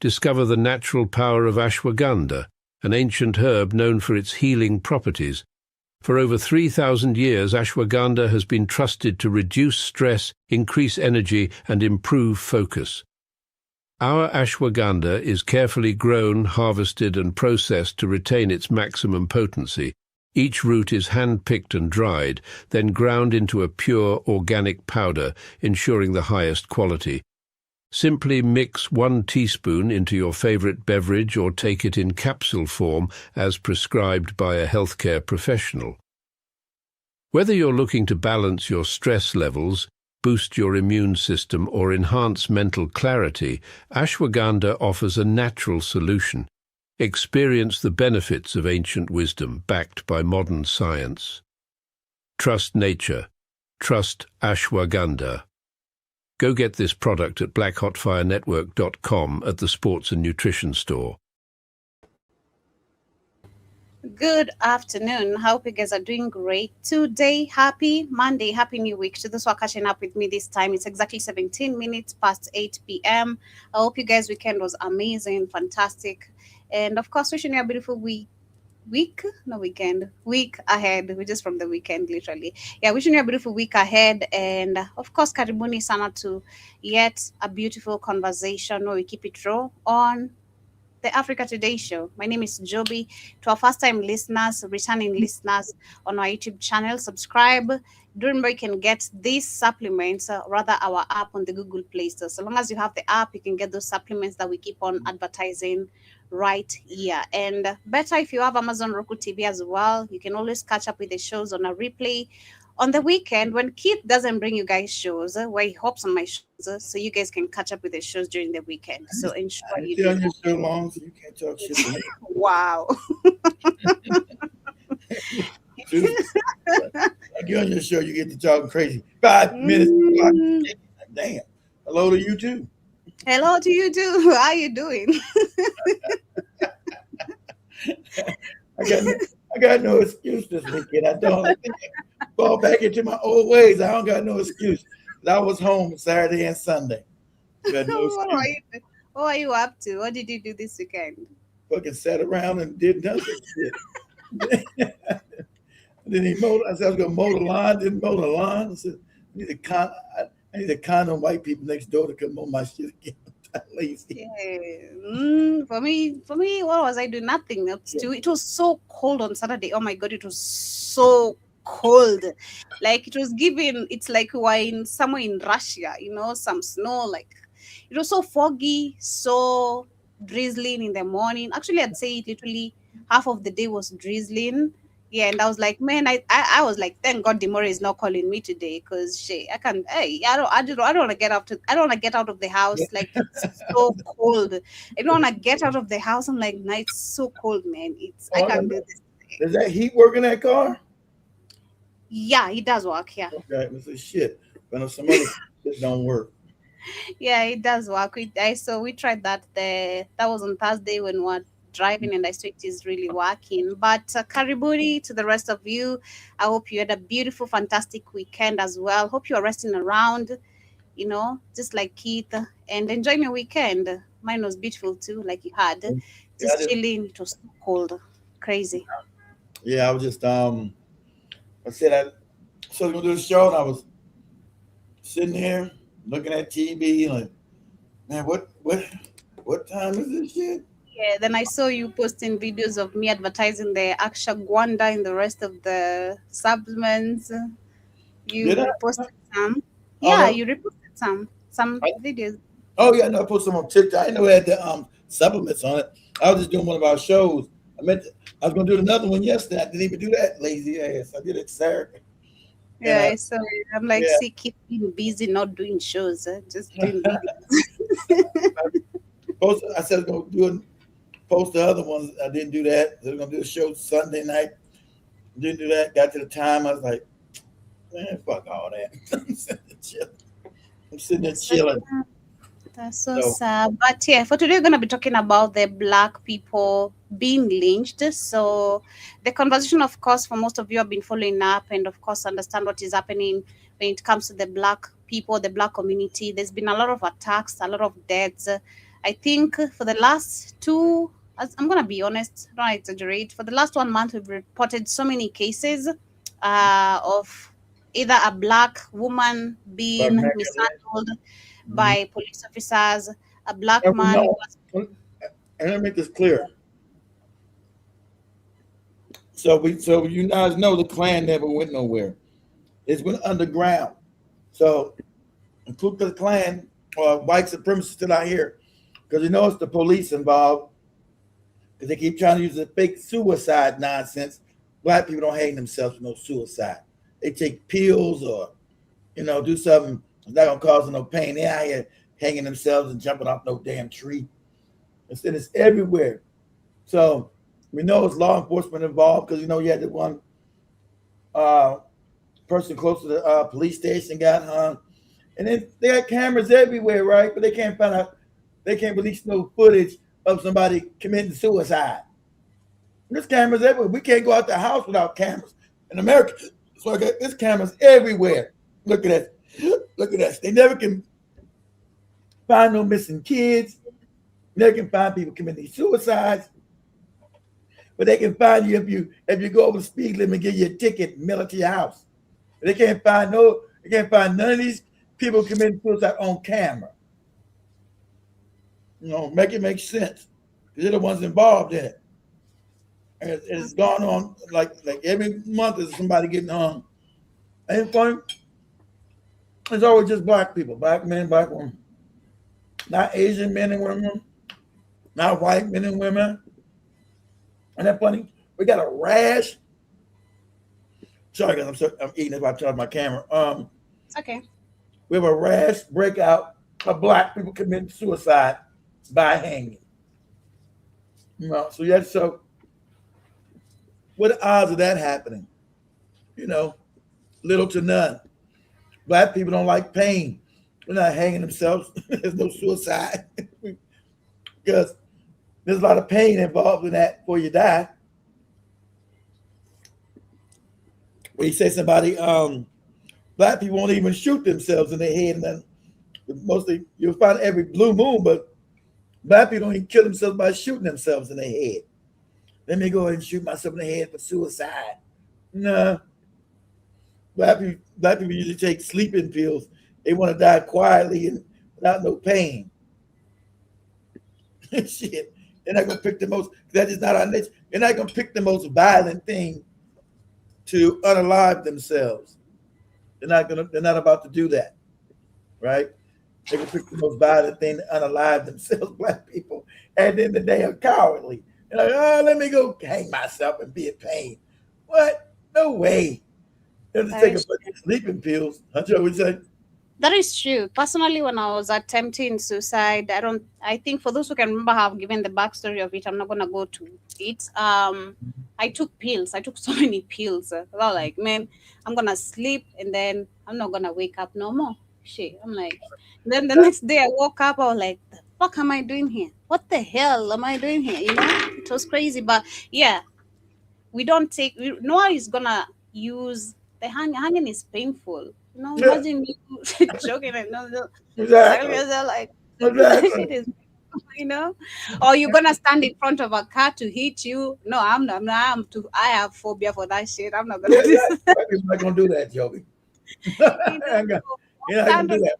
discover the natural power of ashwagandha, an ancient herb known for its healing properties. For over 3,000 years, ashwagandha has been trusted to reduce stress, increase energy, and improve focus. Our ashwagandha is carefully grown, harvested, and processed to retain its maximum potency. Each root is hand-picked and dried, then ground into a pure organic powder, ensuring the highest quality. Simply mix 1 teaspoon into your favorite beverage or take it in capsule form as prescribed by a healthcare professional. Whether you're looking to balance your stress levels, boost your immune system, or enhance mental clarity, ashwagandha offers a natural solution. Experience the benefits of ancient wisdom backed by modern science. Trust nature. Trust ashwagandha. Go get this product at blackhotfirenetwork.com at the Sports and Nutrition Store. Good afternoon. I hope you guys are doing great today. Happy Monday, happy new week. To those who are catching up with me this time, it's exactly 17 minutes past 8 p.m. I hope you guys' weekend was amazing, fantastic. And of course, wishing you a beautiful week ahead. We're just from the weekend, literally. Yeah, wishing you a beautiful week ahead. And of course, karibuni sana to yet a beautiful conversation where we keep it raw on the Africa Today Show. My name is Joby. To our first-time listeners, returning listeners on our YouTube channel, subscribe. Remember, you can get these supplements, rather our app on the Google Play Store. So long as you have the app, you can get those supplements that we keep on advertising right here. And better if you have Amazon Roku TV as well, you can always catch up with the shows on a replay on the weekend when Keith doesn't bring you guys shows, where he hops on my shows, so you guys can catch up with the shows during the weekend. So ensure you do. On your show long, so you can't talk shit to me. Wow. Like you're on your show, you get to talking crazy. 5 minutes. Damn. Hello to you too. Hello to you too. How you doing? I got no excuse this weekend. I don't fall back into my old ways. I don't got no excuse. I was home Saturday and Sunday. Got no excuse. What are you up to? What did you do this weekend? Fucking sat around and did nothing. Then he mowed. I said I was gonna mow the lawn. Didn't mow the lawn. I said I need to condom white people next door to come mow my shit again. Lazy. Yeah. For me, what was I doing? Nothing. It was so cold on Saturday. Oh my god, it was so cold. Like it was giving. It's like we were somewhere in Russia. Some snow. Like it was so foggy, so drizzling in the morning. Actually, I'd say literally half of the day was drizzling. Yeah, and I was like, man, I was like, thank God Demore is not calling me today, because I don't want to get out of the house. Like it's so cold. I don't want to get out of the house. I'm like, no, it's so cold, man. I can't do this. Does that heat work in that car? Yeah, it does work. Yeah. Okay, this is shit. But some other shit don't work. Yeah, it does work. We tried that. That was on Thursday when we were driving, and I saw it is really working. But karibuni to the rest of you. I hope you had a beautiful, fantastic weekend as well. Hope you are resting around, just like Keith, and enjoying your weekend. Mine was beautiful too, like you had. Just chilling. It was so cold, crazy. Yeah, I was just I said I was gonna do the show, and I was sitting here looking at TV, like, man, what time is this shit? Yeah, then I saw you posting videos of me advertising the ashwagandha and the rest of the supplements. You posted some. Yeah, no. You reposted some videos. Oh yeah, no, I posted some on TikTok. I didn't know it had the supplements on it. I was just doing one of our shows. I was gonna do another one yesterday. I didn't even do that, lazy ass. I did it Saturday. Yeah, so I'm like, see, keep being busy, not doing shows, just doing videos. I said I was gonna post the other ones. I didn't do that. I was gonna do a show Sunday night. Didn't do that. Got to the time, I was like, man, fuck all that. I'm sitting there chilling. That's so sad. But yeah, for today we're gonna be talking about the Black people being lynched. So the conversation, of course, for most of you have been following up, and of course understand what is happening when it comes to the Black people, the Black community. There's been a lot of attacks, a lot of deaths. I think for the last two, I'm gonna be honest, don't exaggerate. For the last 1 month, we've reported so many cases of either a black woman But being American mishandled Lynch. by police officers, a black And we man who know, was. and let me make this clear. So you guys know the Klan never went nowhere. It's went underground. So the Ku Klux Klan or white supremacists still out here because you know it's the police involved because they keep trying to use the fake suicide nonsense. Black people don't hang themselves with no suicide. They take pills or do something that's not gonna cause them no pain. They out here hanging themselves and jumping off no damn tree. Instead, it's everywhere. So we know it's law enforcement involved because you had the one uh, person close to the police station got hung, and then they got cameras everywhere, right? But they can't find out. They can't release no footage of somebody committing suicide. There's cameras everywhere. We can't go out the house without cameras in America. So I got there's cameras everywhere. Look at that. Look at that. They never can find no missing kids. They can find people committing suicides, but they can find you if you go over the speed limit, give you a ticket, and mail it to your house. But they can't find none of these people committing suicide on camera. Make it make sense. Because they're the ones involved in it. And it's gone on like every month there's somebody getting hung. Ain't funny? It's always just black people, black men, black women. Not Asian men and women, not white men and women. And that funny? We got a rash. Sorry, guys, I'm eating if I turn my camera. It's okay. We have a rash breakout of black people committing suicide by hanging. So what are the odds of that happening? Little to none. Black people don't like pain. They're not hanging themselves. There's no suicide because there's a lot of pain involved in that before you die. When you say somebody, black people won't even shoot themselves in the head. And then mostly you'll find every blue moon, but black people don't even kill themselves by shooting themselves in the head. Let me go ahead and shoot myself in the head for suicide. No. Black people usually take sleeping pills. They want to die quietly and without no pain. Shit. They're not gonna pick the most that is not our nature. They're not gonna pick the most violent thing to unalive themselves. They're not about to do that. Right? They can pick the most violent thing to unalive themselves, black people. And then they are cowardly. They're like, oh, let me go hang myself and be in pain. What? No way. They have to take a bunch of sleeping pills. That's what we say. That is true. Personally, when I was attempting suicide, I think for those who can remember how I've given the backstory of it, I'm not gonna go to it. I took pills. I took so many pills. I was like, man, I'm gonna sleep and then I'm not gonna wake up no more. Shit. I'm like, then the next day I woke up, I was like, the fuck am I doing here? What the hell am I doing here? It was crazy. But yeah, we don't take, no one is gonna use the hanging is painful. Yeah, Imagine you joking and exactly. like that Exactly. shit is, you know, or you're gonna stand in front of a car to hit you. No, I'm not. I have phobia for that shit. I'm not gonna Yeah, do exactly. that. Black people not gonna do that, Joey. You know, You're not gonna stand do on that.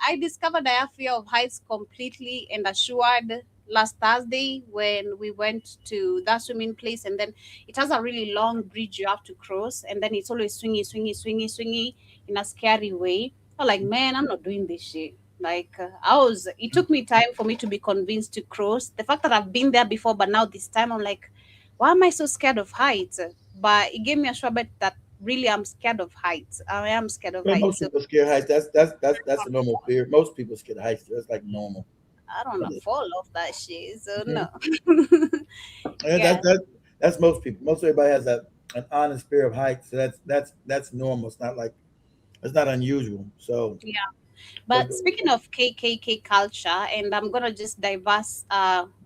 I discovered I have fear of heights completely and assured last Thursday when we went to that swimming place, and then it has a really long bridge you have to cross, and then it's always swingy, swingy, swingy, swingy in a scary way. I'm like, man, I'm not doing this shit. Like it took me time for me to be convinced to cross. The fact that I've been there before, but now this time I'm like, why am I so scared of heights? But it gave me a sure bet that really I'm scared of heights. I am scared of Well, heights. most So people scare heights. That's a normal fear. Most people scared of heights. That's like normal. I don't know, fall off that shit. So Mhm. no. And Yeah, that's most people. Most everybody has an honest fear of heights. So that's normal. It's not unusual. So, yeah. but But speaking of KKK culture, and I'm gonna just diverse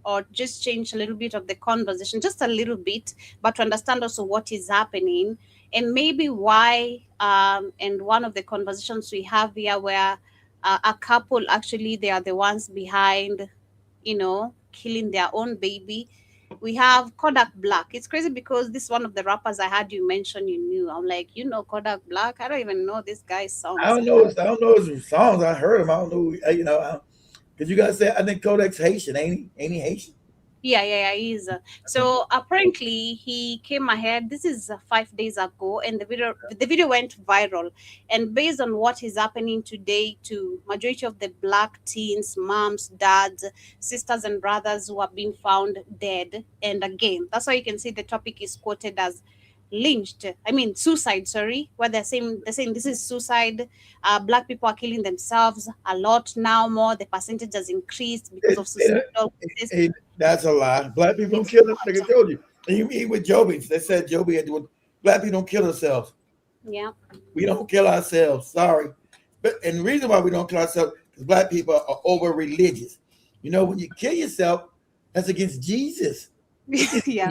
or just change a little bit of the conversation, just a little bit, but to understand also what is happening and maybe why. And one of the conversations we have here, where a couple actually they are the ones behind killing their own baby. We have Kodak Black. It's crazy because this is one of the rappers I had you mention you knew. I'm like, Kodak Black? I don't even know this guy's songs. I don't know his songs. I heard him. I don't know. Because you guys say I think Kodak's Haitian, ain't he? Ain't he Haitian? Yeah, he is. So apparently he came ahead. This is 5 days ago, and the video went viral. And based on what is happening today to majority of the black teens, moms, dads, sisters, and brothers who have been found dead, and again, that's why you can see the topic is quoted as lynched. I mean suicide. Sorry, where they're saying this is suicide. Black people are killing themselves a lot now. More the percentage has increased because of suicidal cases. That's a lie. Black people don't kill them. Like I told you. And you mean with Joby? They said Joby had to. Black people don't kill themselves. Yeah. We don't kill ourselves. Sorry. And the reason why we don't kill ourselves is black people are over religious. When you kill yourself, that's against Jesus. Yeah.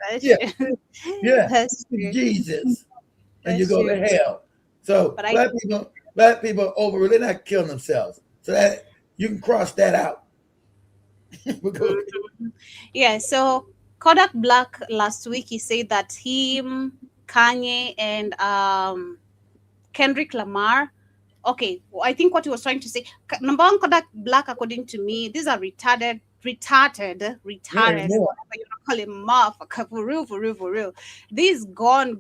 That's Yeah. true. Yeah. That's true. Jesus. And you That's go true. to hell. So But black people are over religious, not killing themselves. So that you can cross that out. yeah, so Kodak Black last week he said that him, Kanye, and Kendrick Lamar. Okay, I think what he was trying to say, number one, Kodak Black, according to me, these are retarded, Yeah, whatever you want to call him, motherfucker, for real. This gone. And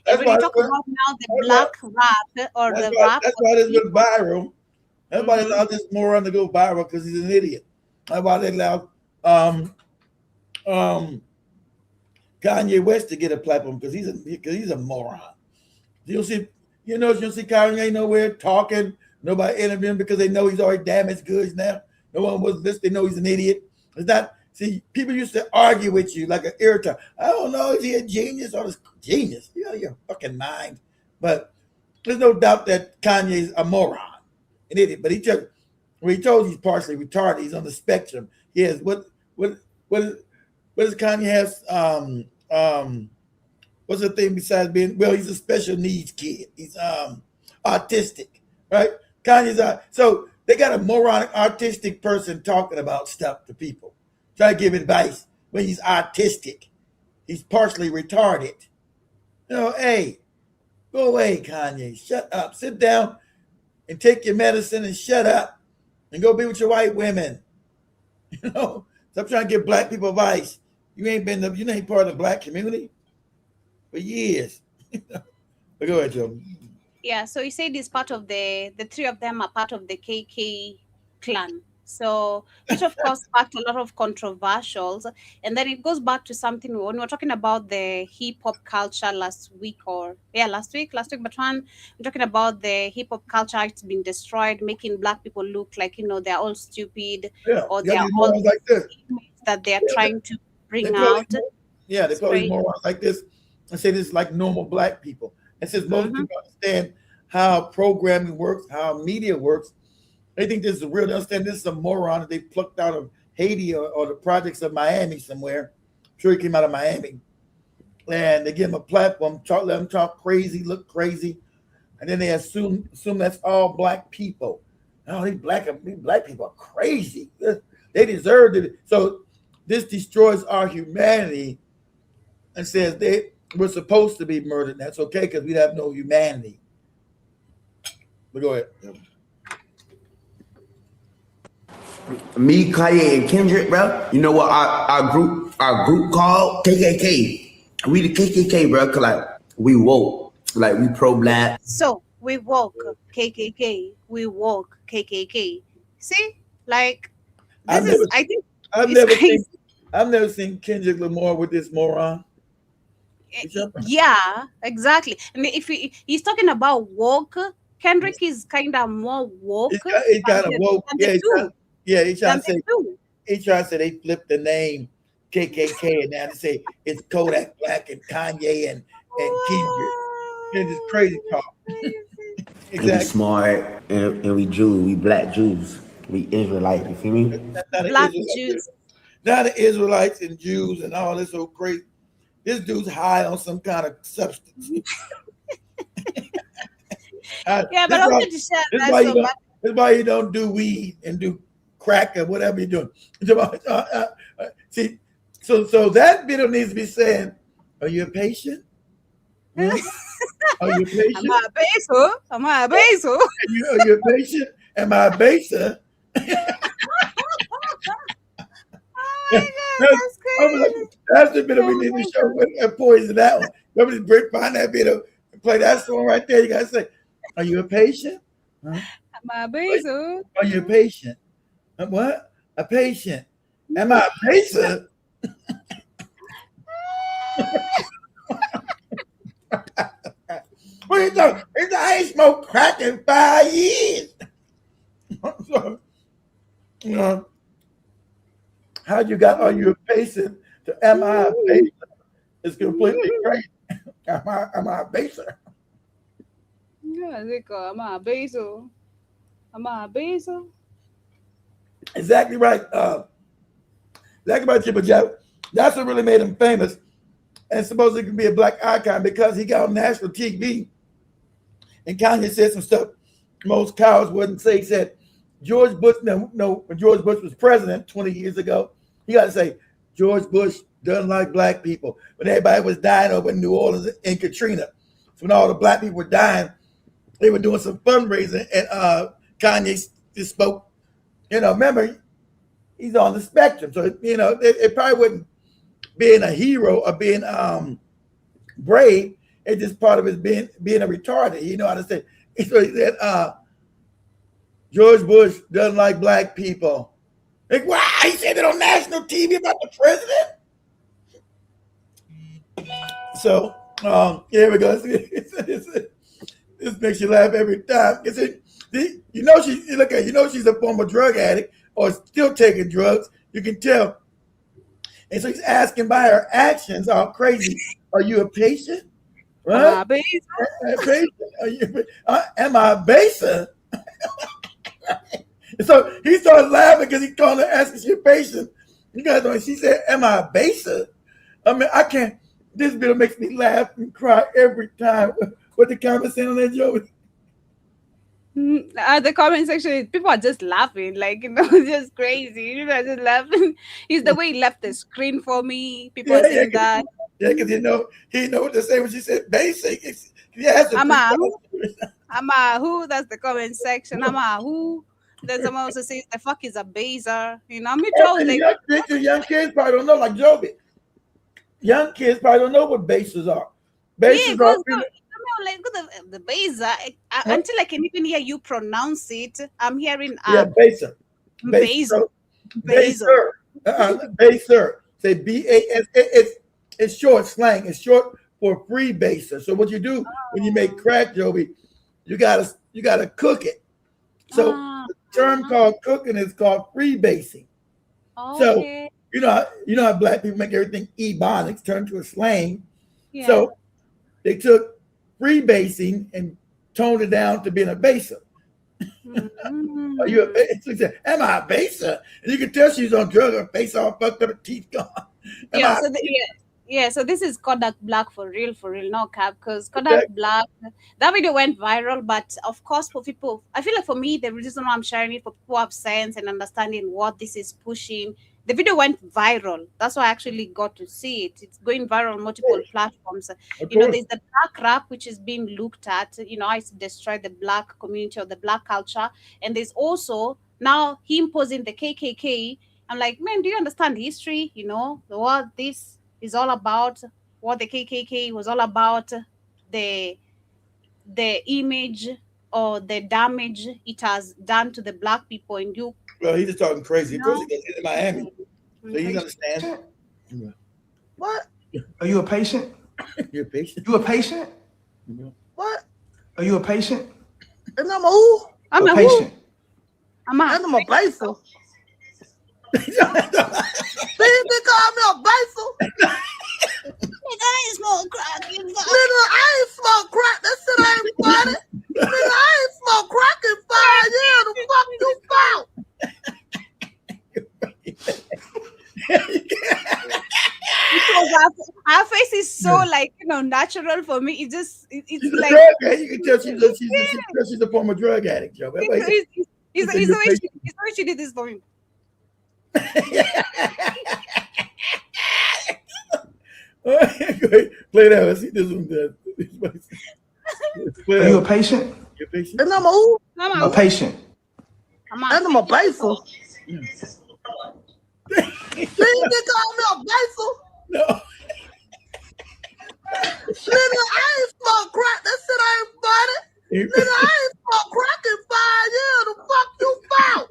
That's when why you talk about now the black rap or the rap, that's why this went viral. Everybody's Mhm. out this moron to go viral because he's an idiot. That's why they allowed um, Kanye West to get a platform because he's a moron. You'll see, you'll see Kanye nowhere talking, nobody interviewing because they know he's already damaged goods now. No one was listening. They know he's an idiot. It's not. See, people used to argue with you like an irritant. I don't know, is he a genius or a genius? You out of your fucking mind. But there's no doubt that Kanye's a moron, an idiot. But he told he's partially retarded. He's on the spectrum. He has what does Kanye have? What's the thing besides being? Well, he's a special needs kid. He's autistic, right? Kanye's so they got a moronic autistic person talking about stuff to people, trying to give advice when he's autistic. He's partially retarded. Hey, go away, Kanye. Shut up. Sit down and take your medicine and shut up and go be with your white women. Stop trying to give black people advice. You ain't part of the black community for years. But go ahead, Joe. Yeah, so he said he's part of the three of them are part of the KK clan. So, which of course sparked a lot of controversials. And then it goes back to something when we were talking about the hip hop culture last week, but one, we're talking about the hip hop culture, it's been destroyed, making black people look like, they're all stupid Yeah, or you got they're these all morons like this. images that they're Yeah, trying to they bring play out. they play Straight. morons like this and say this is like normal black people. And since most Mhm. people understand how programming works, how media works, they think this is real. They understand this is a moron that they plucked out of Haiti or the projects of Miami somewhere. I'm sure he came out of Miami. And they give him a platform, let him talk crazy, look crazy. And then they assume that's all black people. No, these black people are crazy. They deserve it. So this destroys our humanity and says we're supposed to be murdered. That's okay because we have no humanity. But go ahead. Me, Kanye, and Kendrick, bro. You know what our group called KKK. We the KKK, bro. Cause like we woke, like we pro black. So we woke KKK. We woke KKK. See, like I've this is. never, I think I've it's never crazy. seen, I've never seen Kendrick Lamar with this moron. Yeah, exactly. I mean, if he's talking about woke, Kendrick is kind of more woke He kind of woke. than the two. He's trying to say Two. they flipped the name KKK and now they say it's Kodak Black and Kanye and Kendrick. It's just crazy talk. And we smart and we Jews. We black Jews. We Israelites. You feel me? Black Jews. Now the Israelites and Jews and all this so crazy. This dude's high on some kind of substance. Yeah, but I wanted to share that so much. That's why you don't do weed and do crack or whatever you're doing. See, so that video needs to be saying, "Are you a patient? Huh? Are you a patient? Am I a beso? Am I a beso? Are you a patient? Am I a baser?" That's crazy. That's the video we need to show. Poison that one. Let me find that video and play that song right there. You gotta say, "Are you a patient? Huh? Am I a beso? Are you a patient? What? A patient? Am I a patient?" What are you talking? I ain't smoked crack in 5 years. So, how you got? Are you a patient? To am I a patient? It's completely crazy. Am I a baser? Yeah, am I a beso? Am I a beso? Exactly right. Exactly right, Triple Jeff. That's what really made him famous. And supposedly can be a black icon because he got on national TV. And Kanye said some stuff most cowards wouldn't say. He said, George Bush, when George Bush was president 20 years ago, he got to say, George Bush doesn't like black people. When everybody was dying over in New Orleans in Katrina. So when all the black people were dying, they were doing some fundraising. And Kanye just spoke, remember, he's on the spectrum. So, it probably wouldn't being a hero or being brave. It's just part of his being a retarded. You know how to say. So he said, George Bush doesn't like black people. Like, wow, he said it on national TV about the president. So here we go. This makes you laugh every time. She's a former drug addict or still taking drugs. You can tell. And so he's asking by her actions, all crazy, are you a patient? Right? Am I a beser? Am I a baser? So he started laughing because he called her asking she a patient. You guys know, she said, am I a baser? I mean, I can't. This video makes me laugh and cry every time. What the comments saying on that, Joey? The comment section, people are just laughing, it's just crazy. People are just laughing. It's the way he left the screen for me. People are saying that. Yeah, because he know what to say when she said basic. I'm a who? That's the comment section. I'm a who? Then someone also says the fuck is a baser. Me too. Young kids probably don't know, like Joby. Young kids probably don't know what bases are. Bases are. The baser, until I can even hear you pronounce it, I'm hearing baser. Baser. Baser. Say BAS. It's short slang. It's short for free baser. So what you do when you make crack, Joby, you gotta cook it. So the term called cooking is called free basing. Okay. So you know how black people make everything ebonics turn to a slang. Yeah. So they took free basing and toned it down to being a baser. Mm-hmm. Are you a baser? Am I a baser? And you can tell she's on drugs, her face all fucked up, her teeth gone. So this is Kodak Black for real, no cap, because Kodak Black, that video went viral, but of course for people, I feel like for me, the reason why I'm sharing it for people who have sense and understanding what this is pushing, the video went viral. That's why I actually got to see it. It's going viral on multiple platforms. There's the black rap, which is being looked at, how it's destroyed the black community or the black culture. And there's also now him posing the KKK. I'm like, man, do you understand history? What this is all about, what the KKK was all about, the image or the damage it has done to the black people in you. Well, he's just talking crazy. Of course, he's in Miami, so he understands. What? Are you a patient? You're a patient? You a patient? What? Are you a patient? And I'm a who? I'm a patient. I'm a baser. See, they call me a baser. Nigga, I ain't smoke crack. Nigga, I ain't smoke crack. That shit ain't funny. Nigga, I ain't smoke crack in 5 years. The fuck you found? Because our face is so natural for me. It's just it's like you can tell she's a former drug addict, Joe. It's the way she did this for him. Play that. Let's see this one does. Are you a patient? You patient? And I'm a who? A patient. Come And on. I'm a basil. See, they call me a basil. No. Nigga, I ain't smoked crack. That shit ain't funny. Nigga, I ain't smoked crack in 5 years. The fuck you found?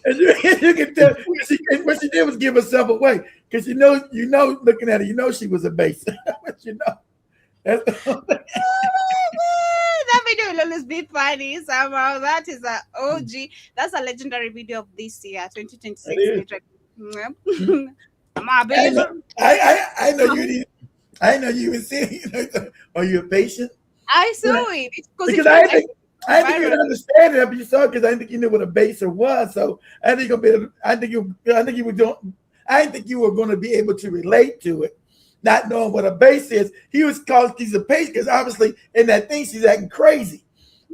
And you can tell what she did was give herself away because looking at her, she was a base. But that's That video will always be funny somehow. That is a OG. That's a legendary video of this year, 2026. Literally. My baby. I know you didn't. I know you even see. Are you a patient? I saw it Because I didn't think you would understand it after you saw it because I didn't think you knew what a baser was. So I think I didn't think you were going to be able to relate to it, not knowing what a base is. He was called she's a patient because obviously in that thing she's acting crazy.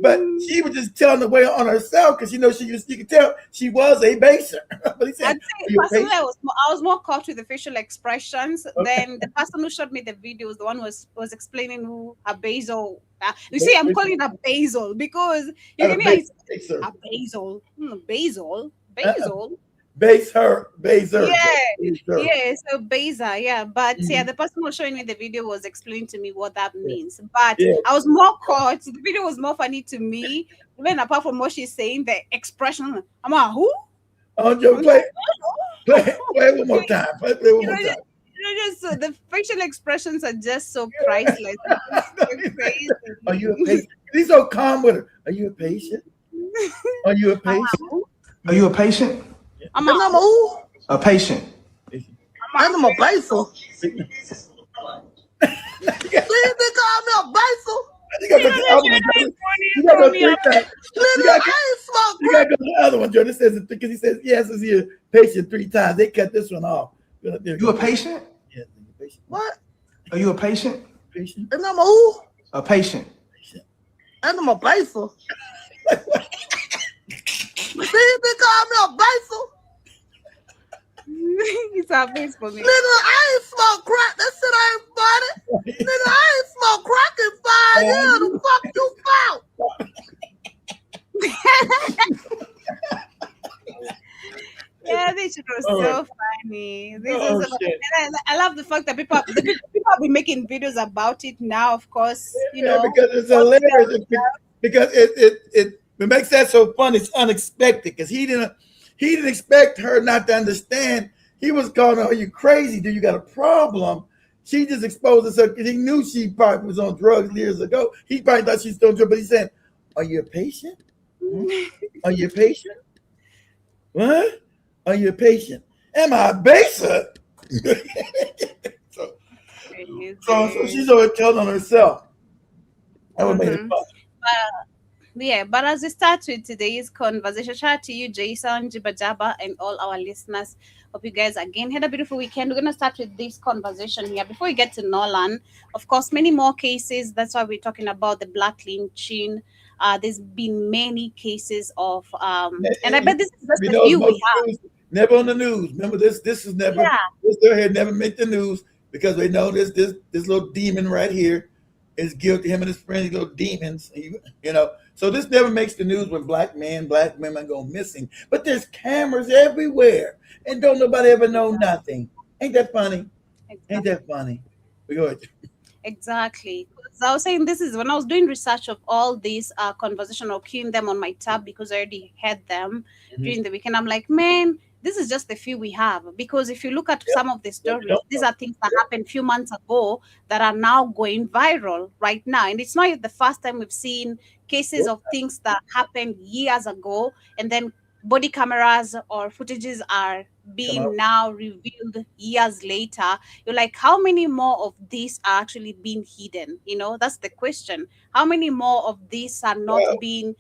But she was just telling the way on herself because you could tell she was a baser. But he said, personally, I was more caught with the facial expressions. Then the person who showed me the video was the one who was explaining who a basil. You see, I'm calling it a basil because you can hear a basil. Basil. Base her, baser. Yeah, so baser, yeah. But yeah, the person who was showing me the video was explaining to me what that means. But I was more caught. The video was more funny to me, even apart from what she's saying, the expression. I'm like, who? Oh, Joe, play one more time. Play one more time. Just the facial expressions are just so priceless. Crazy. Are you a patient? He's so calm with her. Are you a patient? Are you a patient? Are you a patient? I'm a who? A patient. And I'm a basil. See, they call me a basil. You gotta go to the other one. You gotta go 3 times. Nigga, I ain't smoked You gotta go to the other one, Joe. This says because he says yes, is he a patient 3 times. They cut this one off. You a patient? Yes, a patient. What? Are you a patient? Patient. And I'm a who? A patient. And I'm a basil. See, they call me a basil. It's a face for me. Nigga, I ain't smoked crack. That shit ain't funny. Nigga, I ain't smoked crack in 5 years. The fuck you found? Yeah, this shit was so funny. I love the fact that people have been making videos about it now. Of course, because it's hilarious. Because it makes that so fun. It's unexpected because he didn't expect her not to understand. He was calling her, "Are you crazy? Do you got a problem?" She just exposed herself because he knew she probably was on drugs years ago. He probably thought she was still on drugs, but he said, "Are you a patient? Are you a patient? What? Are you a patient? Am I a baser?" so she's always telling herself. That would make it fun. But as we start with today's conversation, shout out to you, Jason, Jibajaba, and all our listeners. Hope you guys again had a beautiful weekend. We're going to start with this conversation here. Before we get to Nolan, of course, many more cases. That's why we're talking about the black lynching. There's been many cases of, and I bet this is just a few we have. Never on the news. Remember this? This is never. This here never make the news because they know this little demon right here is guilty. Him and his friends, little demons. So this never makes the news when black men, black women go missing. But there's cameras everywhere, and don't nobody ever know nothing. Ain't that funny? Exactly. Ain't that funny? Go ahead. Exactly. So I was saying this is when I was doing research of all these conversation or queuing them on my tab because I already had them during the weekend. I'm like, man, this is just the few we have. Because if you look at some of the stories, these are things that happened a few months ago that are now going viral right now. And it's not the first time we've seen cases of things that happened years ago and then body cameras or footages are being now revealed years later. You're like, how many more of these are actually being hidden? That's the question. How many more of these are not being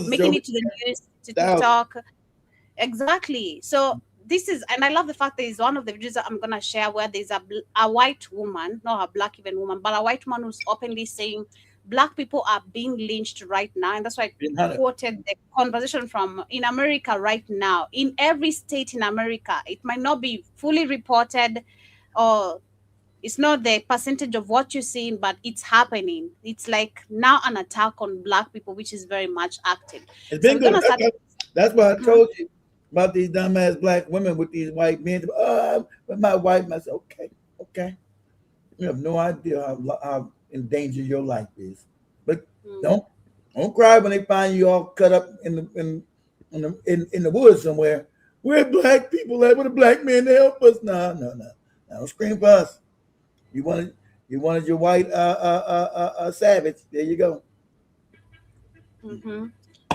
making it to the news, to TikTok? Exactly. So this is, and I love the fact that it's one of the videos that I'm gonna share where there's a white woman, not a black even woman, but a white woman who's openly saying Black people are being lynched right now, and that's why I quoted the conversation from in America right now. In every state in America, it might not be fully reported, or it's not the percentage of what you're seeing, but it's happening. It's like now an attack on Black people, which is very much active. It's So been we're good. gonna start. That's why I told you about these dumbass Black women with these white men. But my wife, I said, okay. You have no idea how in danger your life is. But don't cry when they find you all cut up in the woods somewhere. We're Black people. Where the Black men to help us? No. Don't scream for us. You wanted your white savage. There you go. Mm-hmm.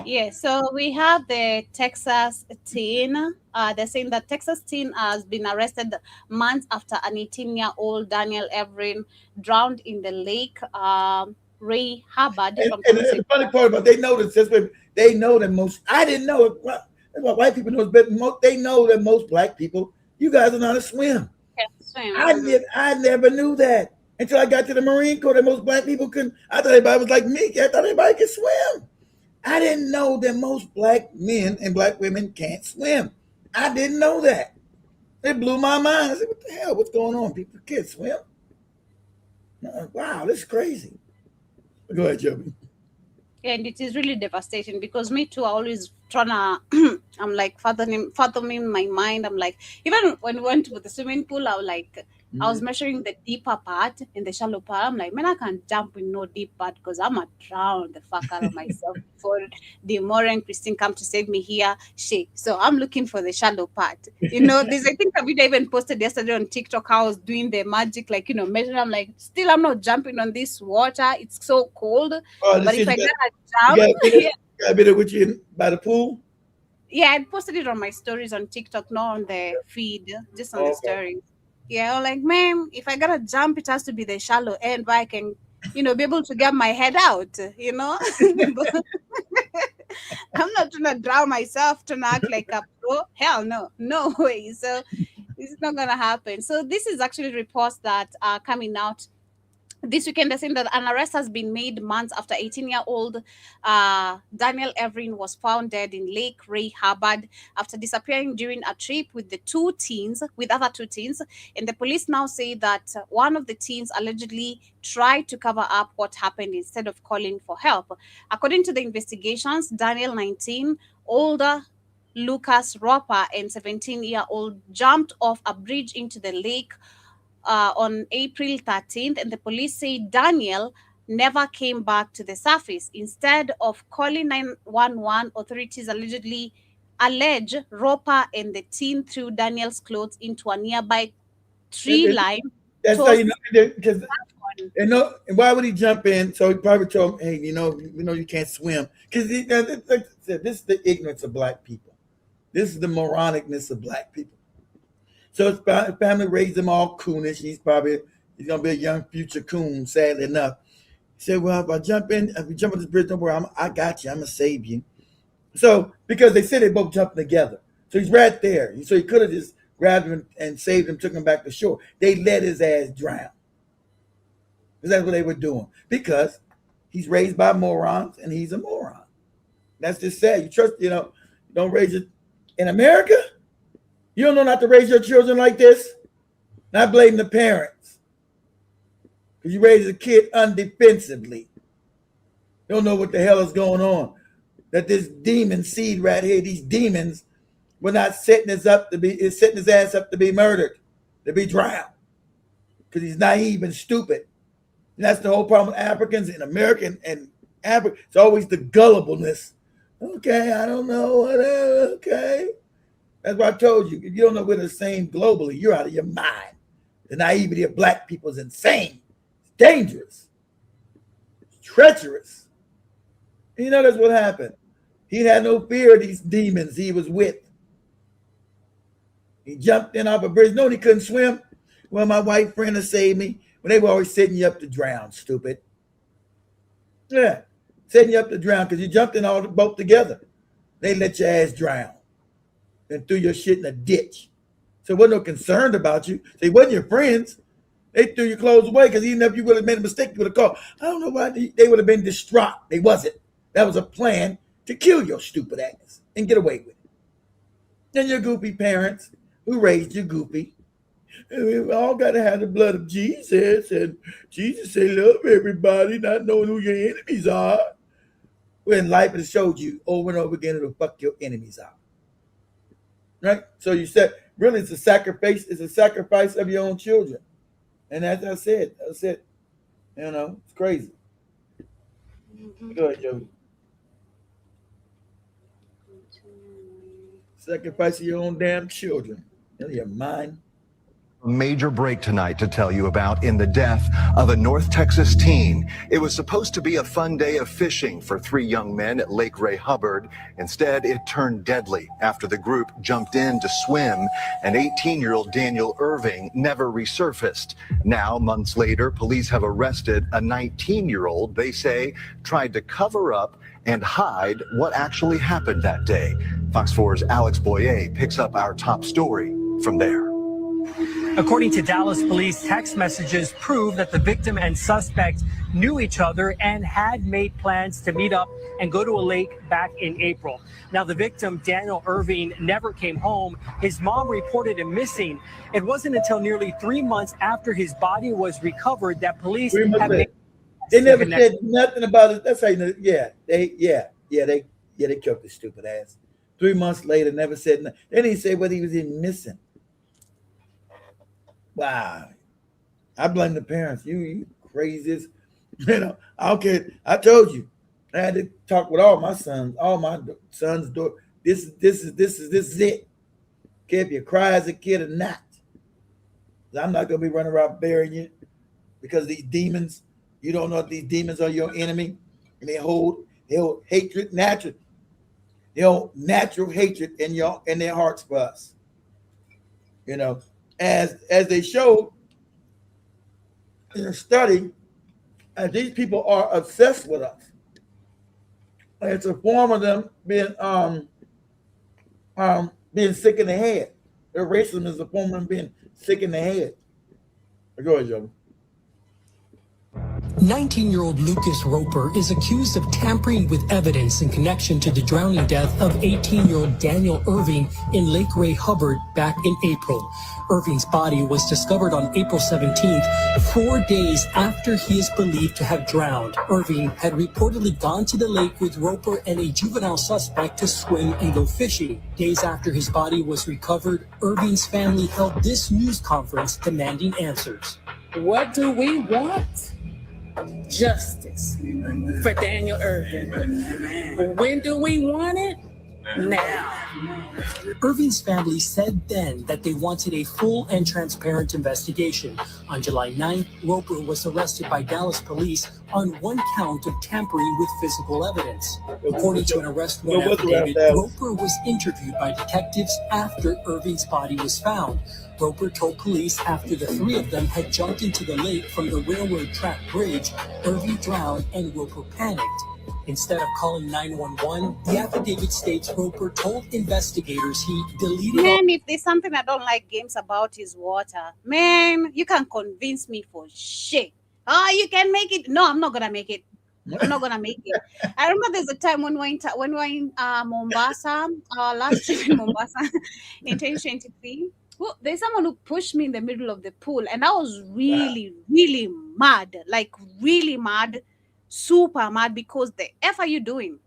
Yeah, so we have the Texas teen. They're saying that Texas teen has been arrested months after an 18-year-old Daniel Everin drowned in the lake. Ray Hubbard from And the funny part about they know this, they know that most. I didn't know it. Well, that's why white people know it, but they know that most Black people, you guys are not to swim. I never knew that until I got to the Marine Corps. That most Black people couldn't. I thought everybody was like me. I thought everybody could swim. I didn't know that most Black men and Black women can't swim. I didn't know that. It blew my mind. I said, "What the hell? What's going on? People can't swim." Wow, this is crazy. Go ahead, Joby. And it is really devastating because me too, I always trying to I'm like fathoming my mind. I'm like, even when we went to the swimming pool, I was like, I was measuring the deeper part and the shallow part. I'm like, man, I can't jump in no deep part because I'm gonna drown the fuck out of myself before Demore and Christine come to save me here. So I'm looking for the shallow part. There's I think a video I even posted yesterday on TikTok how I was doing the magic, like measuring. I'm like, still I'm not jumping on this water. It's so cold. But if I gotta jump, got a bit of with you by the pool. Yeah, I posted it on my stories on TikTok, not on the feed, just on the stories. Yeah, I'm like, man, if I gotta jump, it has to be the shallow end where I can, be able to get my head out, I'm not trying to drown myself to act like a pro. Hell no way. So it's not gonna happen. So this is actually reports that are coming out this weekend. They're saying that an arrest has been made months after 18-year-old Daniel Everin was found dead in Lake Ray Hubbard after disappearing during a trip with other two teens. And the police now say that one of the teens allegedly tried to cover up what happened instead of calling for help. According to the investigations, Daniel, 19, older Lucas Roper, and 17-year-old jumped off a bridge into the lake on April 13th, and the police say Daniel never came back to the surface. Instead of calling 911, authorities allege Roper and the teen threw Daniel's clothes into a nearby tree line. That's how you know, because why would he jump in? So he probably told him, hey, you can't swim. Because this is the ignorance of Black people. This is the moronicness of Black people. So his family raised him all coonish. He's gonna be a young future coon, sadly enough. He said, well, if you jump on this bridge, don't worry, I got you, I'm gonna save you. So because they said they both jumped together. So he's right there. So he could have just grabbed him and saved him, took him back to shore. They let his ass drown. Because that's what they were doing. Because he's raised by morons and he's a moron. That's just sad. Don't raise it in America. You don't know not to raise your children like this? Not blame the parents. Because you raise a kid undefensively. You don't know what the hell is going on. That this demon seed right here, these demons, were not setting his ass up to be murdered, to be drowned. Because he's naive and stupid. And that's the whole problem with Africans in America and Africa. It's always the gullibleness. Okay, I don't know, whatever, okay. That's why I told you, if you don't know we're the same globally, you're out of your mind. The naivety of Black people is insane. It's dangerous. It's treacherous. And that's what happened. He had no fear of these demons he was with. He jumped in off a bridge. No, he couldn't swim. Well, my white friend has saved me. Well, they were always setting you up to drown, stupid. Yeah, setting you up to drown because you jumped in all the boat together. They let your ass drown. And threw your shit in a ditch. So it wasn't no concerned about you. They wasn't your friends. They threw your clothes away because even if you would have made a mistake, you would have called. I don't know why they would have been distraught. They wasn't. That was a plan to kill your stupid ass and get away with it. And your goopy parents who raised you goopy. We all got to have the blood of Jesus. And Jesus said, love everybody, not knowing who your enemies are. When life has showed you over and over again, it'll fuck your enemies out. Right? So you said, really, it's a sacrifice of your own children. And as I said, it's crazy. Go ahead, Joey. Sacrifice of your own damn children. Your mind. A major break tonight to tell you about in the death of a North Texas teen. It was supposed to be a fun day of fishing for 3 young men at Lake Ray Hubbard. Instead, it turned deadly after the group jumped in to swim, and 18-year-old Daniel Irving never resurfaced. Now, months later, police have arrested a 19-year-old they say tried to cover up and hide what actually happened that day. Fox 4's Alex Boyer picks up our top story from there. According to Dallas police, text messages prove that the victim and suspect knew each other and had made plans to meet up and go to a lake back in April. Now, the victim, Daniel Irving, never came home. His mom reported him missing. It wasn't until nearly 3 months after his body was recovered that police have made. They never said nothing about it. That's how you know. They killed this stupid ass. 3 months later, never said nothing. They didn't say what he was even missing. Wow. I blame the parents. You craziest. I don't care. I told you. I had to talk with all my sons, daughters. This is it. Care if you cry as a kid or not. I'm not gonna be running around burying you because these demons, you don't know if these demons are your enemy, and they hold hatred natural. They hold natural hatred in their hearts for us. As they showed in a study, these people are obsessed with us. It's a form of them being sick in the head. Their racism is a form of them being sick in the head. Go ahead, Joe. 19-year-old Lucas Roper is accused of tampering with evidence in connection to the drowning death of 18-year-old Daniel Irving in Lake Ray Hubbard back in April. Irving's body was discovered on April 17th, 4 days after he is believed to have drowned. Irving had reportedly gone to the lake with Roper and a juvenile suspect to swim and go fishing. Days after his body was recovered, Irving's family held this news conference demanding answers. What do we want? Justice for Daniel Irving. When do we want it? Now. Irving's family said then that they wanted a full and transparent investigation. On July 9th, Roper was arrested by Dallas police on one count of tampering with physical evidence. According to an arrest warrant affidavit, Roper was interviewed by detectives after Irving's body was found. Roper told police after the 3 of them had jumped into the lake from the railroad track bridge, Irving drowned and Roper panicked. Instead of calling 911, the affidavit states Roper told investigators he deleted. Man, if there's something I don't like games about is water. Man, you can convince me for shit. Oh, you can make it. No, I'm not gonna make it. I'm not gonna make it. I remember there's a time when we were in Mombasa, last trip in Mombasa in 2023. Well, there's someone who pushed me in the middle of the pool, and I was really, really mad, like really mad, super mad, because the F are you doing?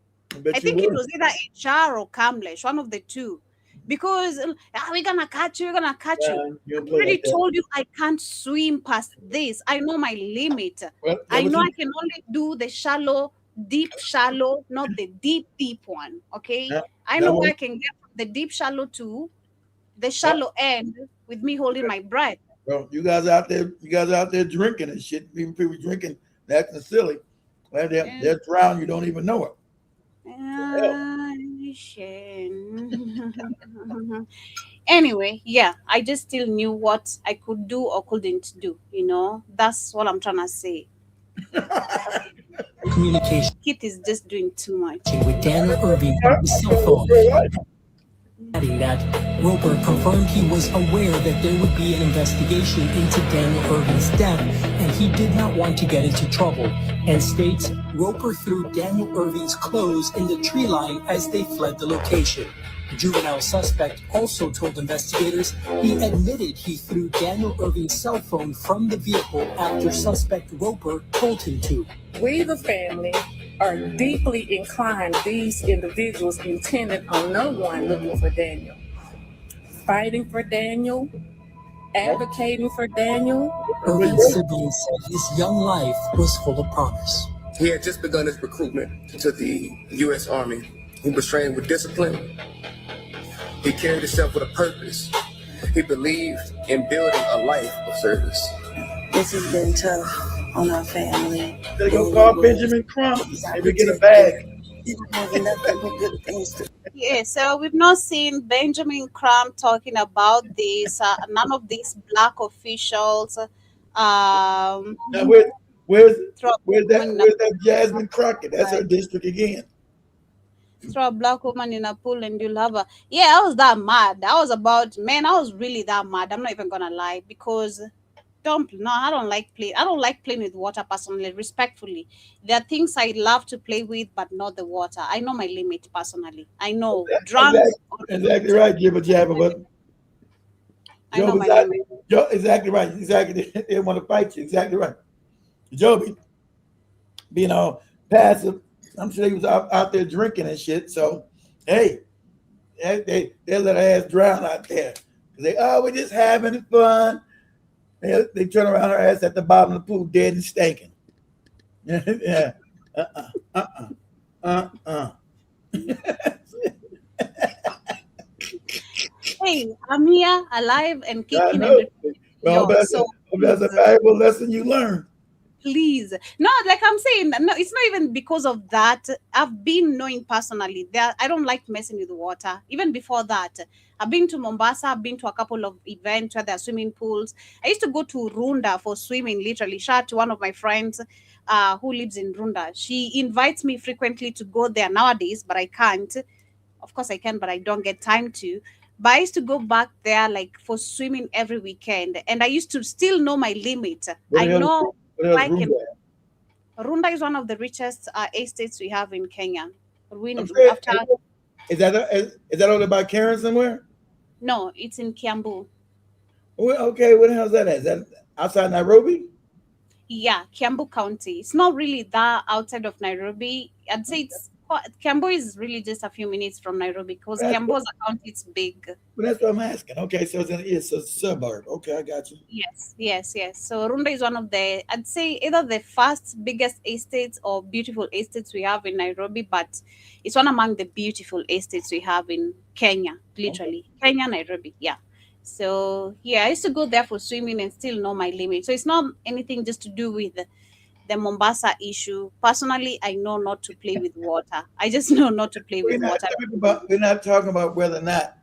I think it was either HR or Kamlesh, one of the two, because we're gonna catch you, I already told you I can't swim past this. I know my limit. Well, I know I can only do the shallow, not the deep one. Okay, I know where I can get from the deep shallow to the shallow end with me holding my breath. Well, you guys out there drinking and shit. Even people drinking, acting silly. Well, they're drowned. You don't even know it. Anyway, yeah, I just still knew what I could do or couldn't do. That's what I'm trying to say. Communication. Kit is just doing too much. With Daniel Irving on his cell phone. Adding that Roper confirmed he was aware that there would be an investigation into Daniel Irvin's death, and he did not want to get into trouble, and states Roper threw Daniel Irvin's clothes in the tree line as they fled the location. The juvenile suspect also told investigators he admitted he threw Daniel Irvin's cell phone from the vehicle after suspect Roper told him to. We, the family, are deeply inclined these individuals intended on no one looking for Daniel, fighting for Daniel, advocating for Daniel. Irvin's siblings said his young life was full of promise. He had just begun his recruitment to the U.S. Army. He was trained with discipline. He carried himself with a purpose. He believed in building a life of service. This has been tough on our family. They go call Benjamin Crump. Maybe get a bag. Yeah, so we've not seen Benjamin Crump talking about this. None of these black officials. Now where's that Jasmine Crockett? That's her district again. Throw a black woman in a pool and you'll have her. Yeah, I was that mad. I was really that mad. I'm not even gonna lie, because I don't like playing. I don't like playing with water personally, respectfully. There are things I love to play with, but not the water. I know my limit personally. I know drunk. Exactly right, Jibba Jabba, but I know my limit. Exactly right. Exactly. They want to fight you. Exactly right. Joby being all passive. I'm sure he was out there drinking and shit. So, hey, they let her ass drown out there. We're just having fun. They turn around her ass at the bottom of the pool, dead and stinking. Yeah. Hey, I'm here, alive and kicking. Well, that's a valuable lesson you learned. Please. No, like I'm saying, no, it's not even because of that. I've been knowing personally that I don't like messing with the water. Even before that, I've been to Mombasa. I've been to a couple of events where there are swimming pools. I used to go to Runda for swimming, literally. Shout out to one of my friends who lives in Runda. She invites me frequently to go there nowadays, but I can't. Of course I can, but I don't get time to. But I used to go back there like for swimming every weekend. And I used to still know my limit. Runda is one of the richest estates we have in Kenya. Is that only by Karen somewhere? No, it's in Kiambu. Well, okay, what the hell is that? Is that outside Nairobi? Yeah, Kiambu County. It's not really that outside of Nairobi. I'd say Kiambu is really just a few minutes from Nairobi, because Kiambu as a county, it's big. Well, that's what I'm asking. Okay, so it's a suburb. Okay, I got you. Yes. So Runda is one of the, I'd say, either the first biggest estates or beautiful estates we have in Nairobi, but it's one among the beautiful estates we have in Kenya, literally. Okay. Kenya, Nairobi, yeah. So, yeah, I used to go there for swimming and still know my limit. So it's not anything just to do with the Mombasa issue. Personally, I know not to play with water. I just know not to play with water. We're not talking about whether or not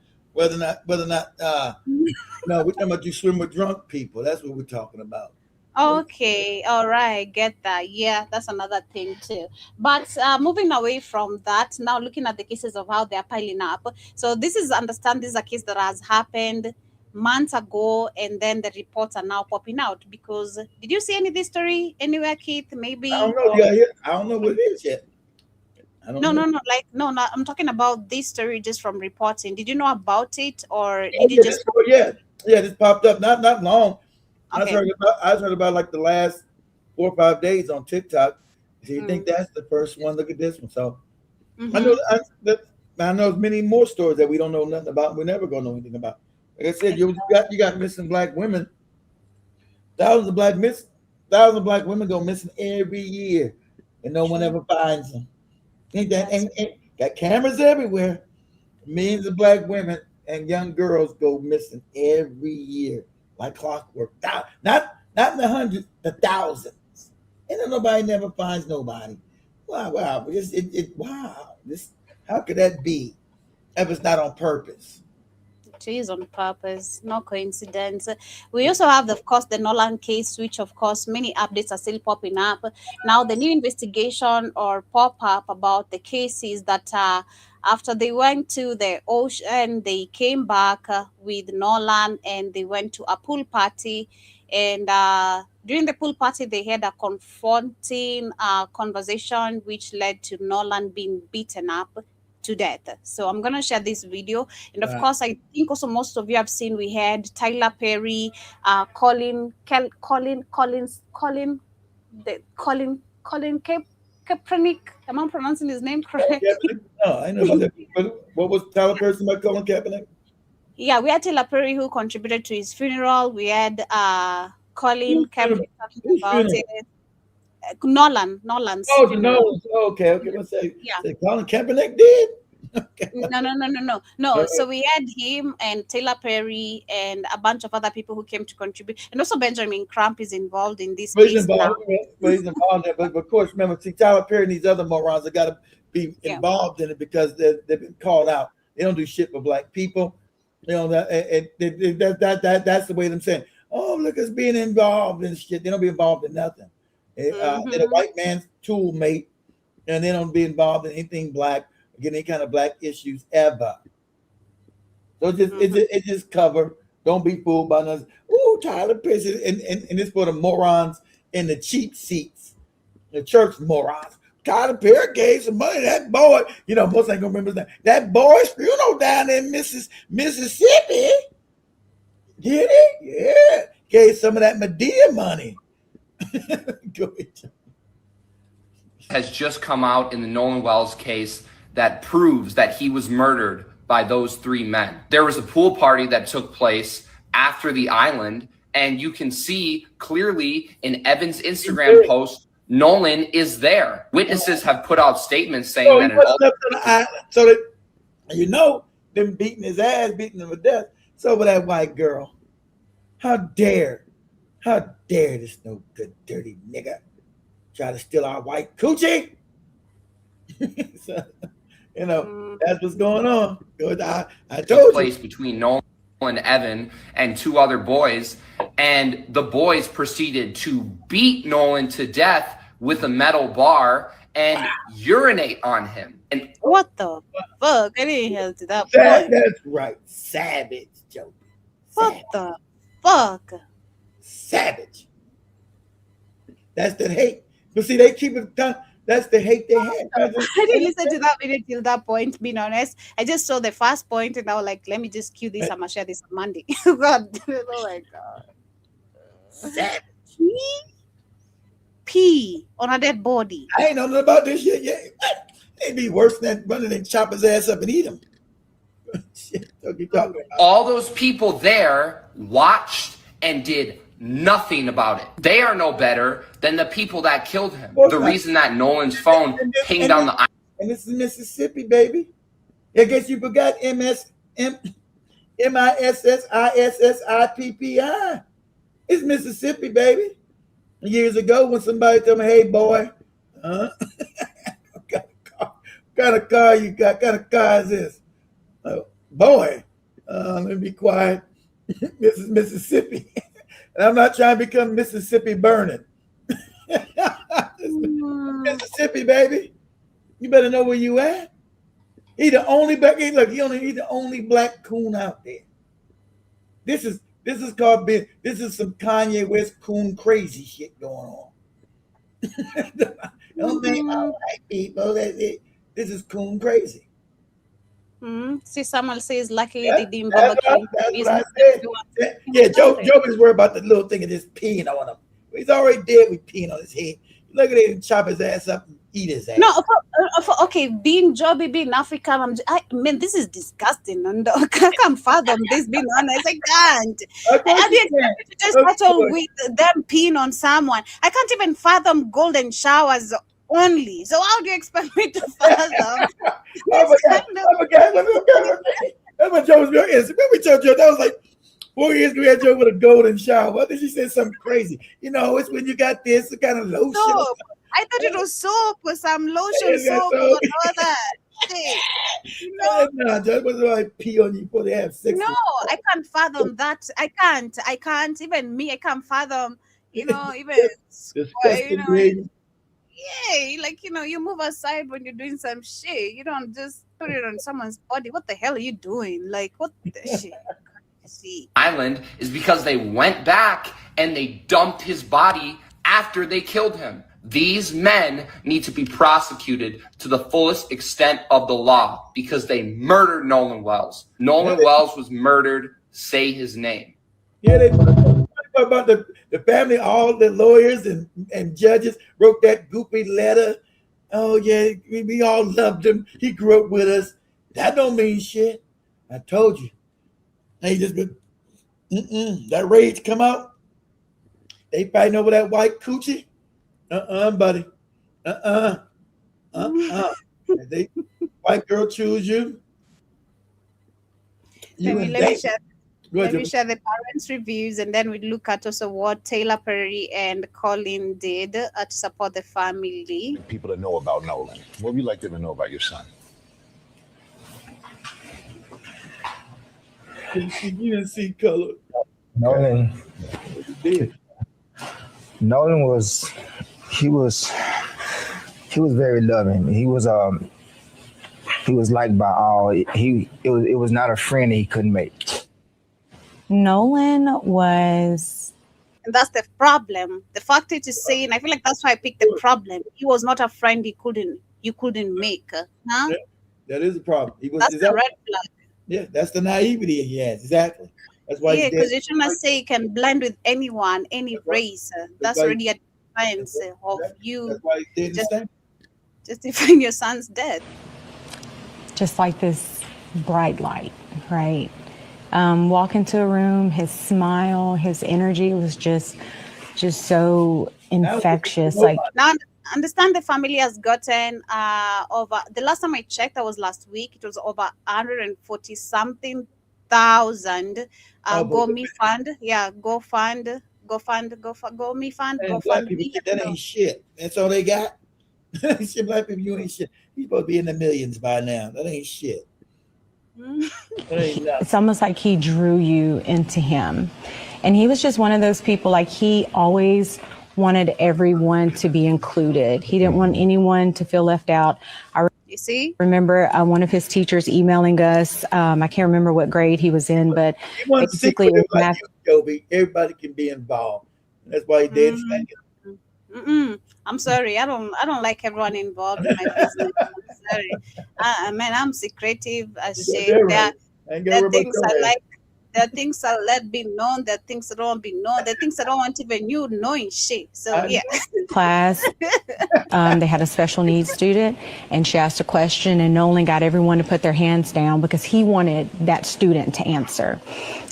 no, we're talking about you swim with drunk people. That's what we're talking about. Okay, all right, get that. Yeah, that's another thing too. But moving away from that, now looking at the cases of how they're piling up. So this is a case that has happened months ago, and then the reports are now popping out. Because did you see any of this story anywhere, Keith? Maybe I don't know. I don't know what it is yet. No. I'm talking about this story just from reporting. Did you know about it, or did you just? This popped up not long. Okay. I heard about like the last 4 or 5 days on TikTok. So you think that's the first one? Look at this one. So I know there's many more stories that we don't know nothing about. We're never gonna know anything about. Like I said, you got missing black women. Thousands of black women go missing every year, and no one ever finds them. Ain't got cameras everywhere. Millions of black women and young girls go missing every year, like clockwork. Not in the hundreds, the thousands. And then nobody never finds nobody. Wow. Wow. How could that be? If it's not on purpose. It is on purpose, no coincidence. We also have, of course, the Nolan case, which, of course, many updates are still popping up. Now, the new investigation or pop up about the cases that After they went to the ocean, they came back with Nolan, and they went to a pool party. And during the pool party, they had a confronting conversation, which led to Nolan being beaten up to death. So I'm gonna share this video, and of course, I think also most of you have seen. We had Tyler Perry, Colin Kaepernick. Am I pronouncing his name correct? No, I know about that. But what was Tyler Perry about Colin Kaepernick? Yeah, we had Tyler Perry who contributed to his funeral. We had Colin Kaepernick talking about it. Nolan's Oh, funeral. no. Okay. Let's say, Yeah. say Colin Kaepernick did. No. So we had him and Taylor Perry and a bunch of other people who came to contribute, and also Benjamin Crump is involved in this case now. He's involved in it, but of course, remember, see, Tyler Perry and these other morons have got to be involved in it because they've been called out. They don't do shit for black people. You know that's the way them saying, "Oh, look, us being involved in shit." They don't be involved in nothing. They're the white man's tool mate, and they don't be involved in anything black. Get any kind of black issues ever. So it's just cover. Don't be fooled by nothing. Ooh, Tyler Perry, and it's for the morons in the cheap seats, the church morons. Tyler Perry gave some money to that boy. You know, most ain't gonna remember that. That boy's funeral down in Mississippi. Did he? Yeah. Gave some of that Medea money. Go ahead. Has just come out in the Nolan Wells case that proves that he was murdered by those three men. There was a pool party that took place after the island, and you can see clearly in Evan's Instagram post, Nolan is there. Witnesses have put out statements saying that. So that, you know, them beating his ass, beating him to death. So with that white girl, how dare this no good dirty nigga try to steal our white coochie? So, you know, that's what's going on. I told place between Nolan and Evan and two other boys, and the boys proceeded to beat Nolan to death with a metal bar and urinate on him. And what the fuck? I didn't hear to that point. That's right. Savage, Joe. What the fuck? Savage. That's the hate. But see, they keep it done. That's the hate they had. I didn't listen to that video till that point, being honest. I just saw the first point and I was like, let me just cue this. I'm going to share this on Monday. God. Oh my God. Pee on a dead body. I ain't know nothing about this shit yet. They'd be worse than running and chop his ass up and eat him. Shit, what you talking about? All those people there watched and did nothing about it. They are no better than the people that killed him. The reason that Nolan's phone pinged on the island. And this is Mississippi, baby. I guess you forgot Mississippi. It's Mississippi, baby. Years ago, when somebody told me, "Hey, boy, what kind of car you got? What kind of car is this?" Boy, let me be quiet. This is Mississippi. And I'm not trying to become Mississippi burning. Mississippi, baby. You better know where you at. He the only black. He the only black coon out there. This is called being. This is some Kanye West coon crazy shit going on. Don't think about white people. This is coon crazy. See, someone says, luckily they didn't bother killing him. Yeah, Joe is worried about the little thing of just peeing on him. He's already dead with peeing on his head. Look at him chop his ass up and eat his ass. No, okay, being Joby, being African, this is disgusting. And I can't fathom this, being honest. I can't. I didn't just settle with them peeing on someone. I can't even fathom golden showers only. So how do you expect me to fathom? That's what Joe was real innocent. Remember, Joe, that was like 4 years ago. We had Joe with a golden shower. What did she say? Something crazy. You know, it's when you got this kind of lotion. Soap. I thought it was soap with some lotion, soap, and all that. You know? No, Joe wasn't like pee on you before they have sex. No, I can't fathom that. I can't. Even me, I can't fathom. You know, even. Yeah, like, you move aside when you're doing some shit. You don't just put it on someone's body. What the hell are you doing? Like, what the shit? See. Island is because they went back and they dumped his body after they killed him. These men need to be prosecuted to the fullest extent of the law because they murdered Nolan Wells. Nolan Wells was murdered. Say his name. Yeah, they talk about the family, all the lawyers and judges wrote that goopy letter. Oh yeah, we all loved him. He grew up with us. That don't mean shit. I told you. They just been that rage come out. They fighting over that white coochie. Buddy. They white girl choose you. Let me share the parents' reviews, and then we look at also what Taylor Perry and Colin did to support the family. People that know about Nolan. What would you like them to know about your son? You didn't see color. Nolan was very loving. He was liked by all. It was not a friend he couldn't make. Nolan was, and that's the problem. The fact it is saying, I feel like that's why I picked the problem. He was not a friend you couldn't make. Huh? Yeah, that is a problem. That's the red flag. Yeah, that's the naivety he has. Exactly. That's why. Yeah, because you shouldn't say you can blend with anyone, any race. That's already a defense of you. That's why he did justifying your son's death. just like this bright light, right? Walk into a room, his smile, his energy was just so infectious. Like, now, understand the family has gotten over, the last time I checked, that was last week, it was over 140 something thousand GoMe fund. Yeah, Go fund, GoMe fund, and Go black fund. people, that ain't shit. That's all they got. Shit, black people, you ain't shit. You supposed to be in the millions by now. That ain't shit. That ain't nothing. it's almost like he drew you into him. And he was just one of those people, like he always wanted everyone to be included. He didn't want anyone to feel left out. You see? Remember one of his teachers emailing us. I can't remember what grade he was in, but basically it was math. Joby, everybody can be involved. That's why he did say it. I'm sorry. I don't like everyone involved in my business. I'm sorry. Man, I'm secretive as shit. There are things I like. There are things I let be known. There are things that don't want to be known. There are things I don't want even you knowing shit. So yeah. Class, they had a special needs student, and she asked a question, and Nolan got everyone to put their hands down because he wanted that student to answer.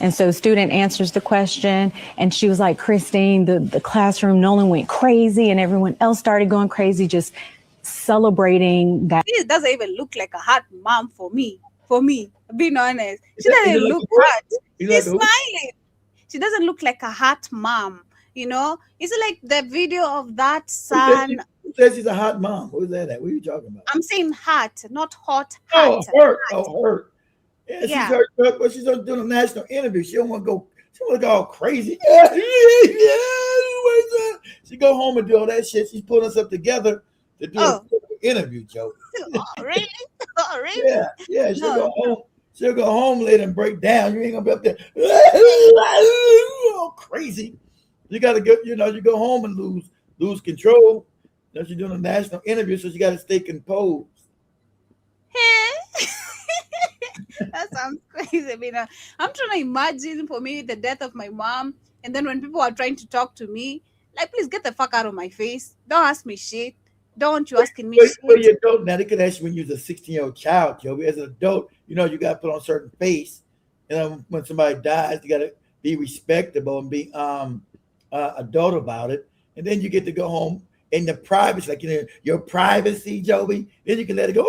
And so the student answers the question, and she was like, Christine, the classroom, Nolan went crazy, and everyone else started going crazy, just celebrating that. This doesn't even look like a hot mom for me. Being honest, she doesn't look hot. She's smiling. She doesn't look like a hot mom. You know, it's like the video of that son. Who says she's a hot mom? Who's that at? What are you talking about? I'm saying hot, not hot. Oh, hurt. Hurt. Yeah, she's hurt, but she's doing a national interview. She don't want to go. She want to go all crazy. She go home and do all that shit. She's putting us up together to do an interview, Joe. Oh, really? Oh, really? Yeah. She'll go home later and break down. You ain't gonna be up there all crazy. You gotta go. You go home and lose control. She's doing a national interview, so you gotta stay composed. That sounds crazy. I mean, I'm trying to imagine for me the death of my mom, and then when people are trying to talk to me, like, please get the fuck out of my face. Don't ask me shit. Don't you asking me shit. Well, you adult now. They could ask you when you're a 16-year-old child, Joey. As an adult, you got to put on a certain face. When somebody dies, you got to be respectable and be adult about it. And then you get to go home in the privacy, like your privacy, Joey. Then you can let it go.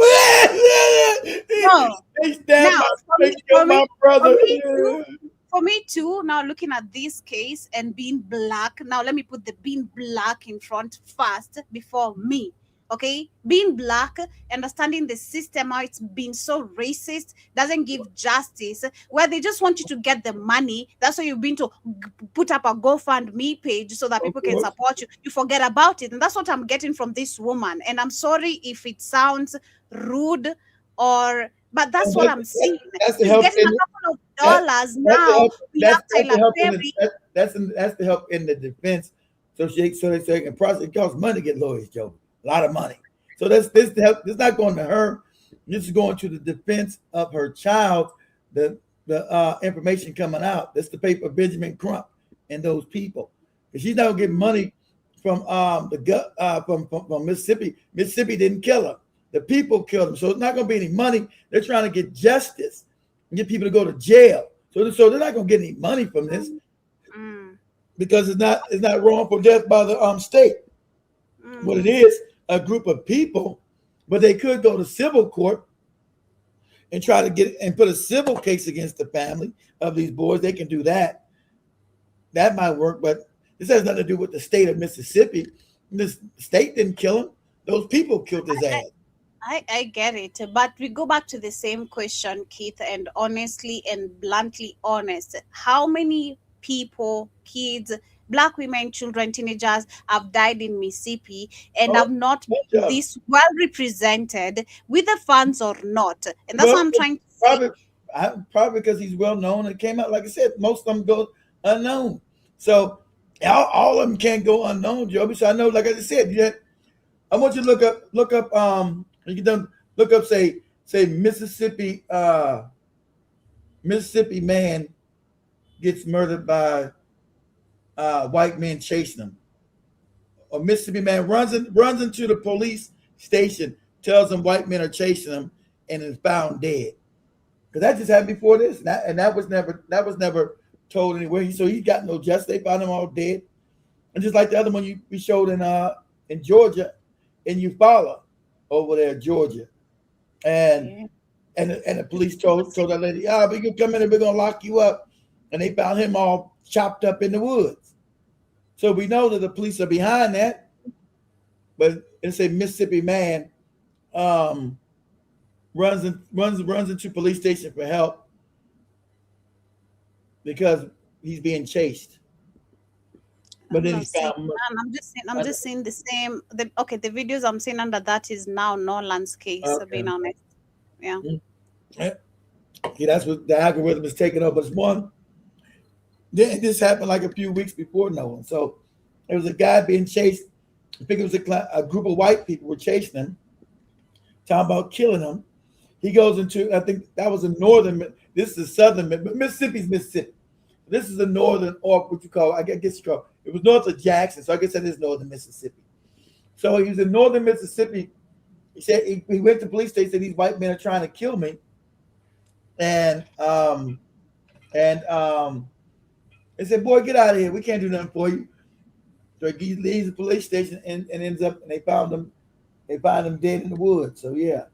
For me too, now looking at this case and being black, now let me put the being black in front first before me. Okay, being black, understanding the system, how it's been so racist, doesn't give justice, where they just want you to get the money. That's why you've been to put up a GoFundMe page so that people can support you. You forget about it. And that's what I'm getting from this woman. And I'm sorry if it sounds rude, but that's what I'm seeing. That's the She's help getting a couple of dollars now. We have Tyler Perry. That's the help in the defense. So they can prosecute. It costs money to get lawyers, Joe. A lot of money. So this help. It's not going to her. This is going to the defense of her child. The information coming out. That's the paper Benjamin Crump and those people. Because she's not getting money from from Mississippi. Mississippi didn't kill her. The people killed him. So it's not going to be any money. They're trying to get justice and get people to go to jail. So they're not going to get any money from this because it's not wrongful death by the state. What it is, a group of people, but they could go to civil court and try to get and put a civil case against the family of these boys. They can do that. That might work, but this has nothing to do with the state of Mississippi. This state didn't kill him. Those people killed his ass. I get it, but we go back to the same question, Keith, and honestly and bluntly honest. How many people, kids, black women, children, teenagers have died in Mississippi and have not been this well represented with the funds or not? And that's what I'm trying to say. Probably because he's well known and came out, like I said, most of them go unknown. So all of them can't go unknown, Joby. So I know, like I said, I want you to look up you can look up say Mississippi man gets murdered by white men chasing him, or Mississippi man runs into the police station, tells them white men are chasing him, and is found dead. Because that just happened before this, and that was never told anywhere. So he got no justice. They found him all dead, and just like the other one we showed in Georgia, in Eufaula, over there, Georgia, and the police told that lady, we can come in and we're gonna lock you up, and they found him all chopped up in the woods. So we know that the police are behind that, but it's a Mississippi man runs into police station for help because he's being chased. But then he's found. I'm just seeing the same. The videos I'm seeing under that is now Nolan's case. Being honest, yeah. That's what the algorithm is taking over. It's one. Then this happened like a few weeks before Nolan. So there was a guy being chased. I think it was a group of white people were chasing him, talking about killing him. He goes into, I think that was a northern. This is southern, but Mississippi's Mississippi. This is a northern, or what you call, I guess you call it was north of Jackson, so I guess that is northern Mississippi. So he was in northern Mississippi. He said he went to the police station, said these white men are trying to kill me. And they said, boy, get out of here. We can't do nothing for you. So he leaves the police station and ends up, and they find him dead in the woods. So yeah.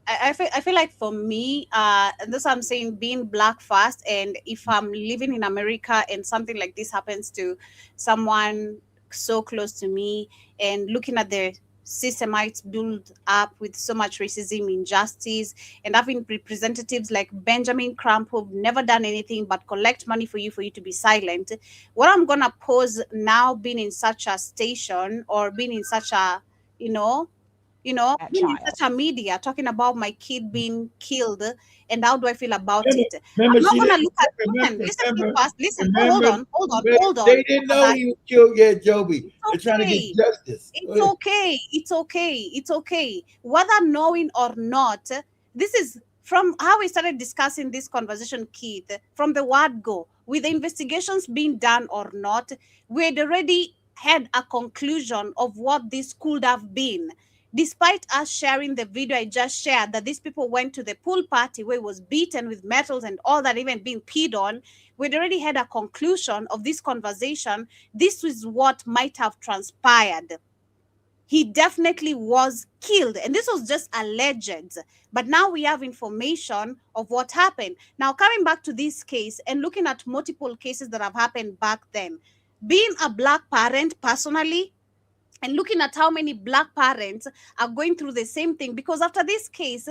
I feel like for me, and this I'm saying, being black first, and if I'm living in America and something like this happens to someone so close to me, and looking at the system how it's built up with so much racism, injustice, and having representatives like Benjamin Crump who've never done anything but collect money for you to be silent. What I'm gonna pose now, being in such a station or being in such a being in such a media talking about my kid being killed, and how do I feel about it? I'm not gonna look at listen, hold on. They didn't know he was killed yet, Joby. They're trying to get justice. It's okay. Whether knowing or not, this is from how we started discussing this conversation, Keith, from the word go, with the investigations being done or not, we had already had a conclusion of what this could have been. Despite us sharing the video I just shared, that these people went to the pool party where it was beaten with metals and all that, even being peed on, we'd already had a conclusion of this conversation. This is what might have transpired. He definitely was killed, and this was just alleged. But now we have information of what happened. Now, coming back to this case and looking at multiple cases that have happened back then, being a black parent personally, and looking at how many black parents are going through the same thing. Because after this case,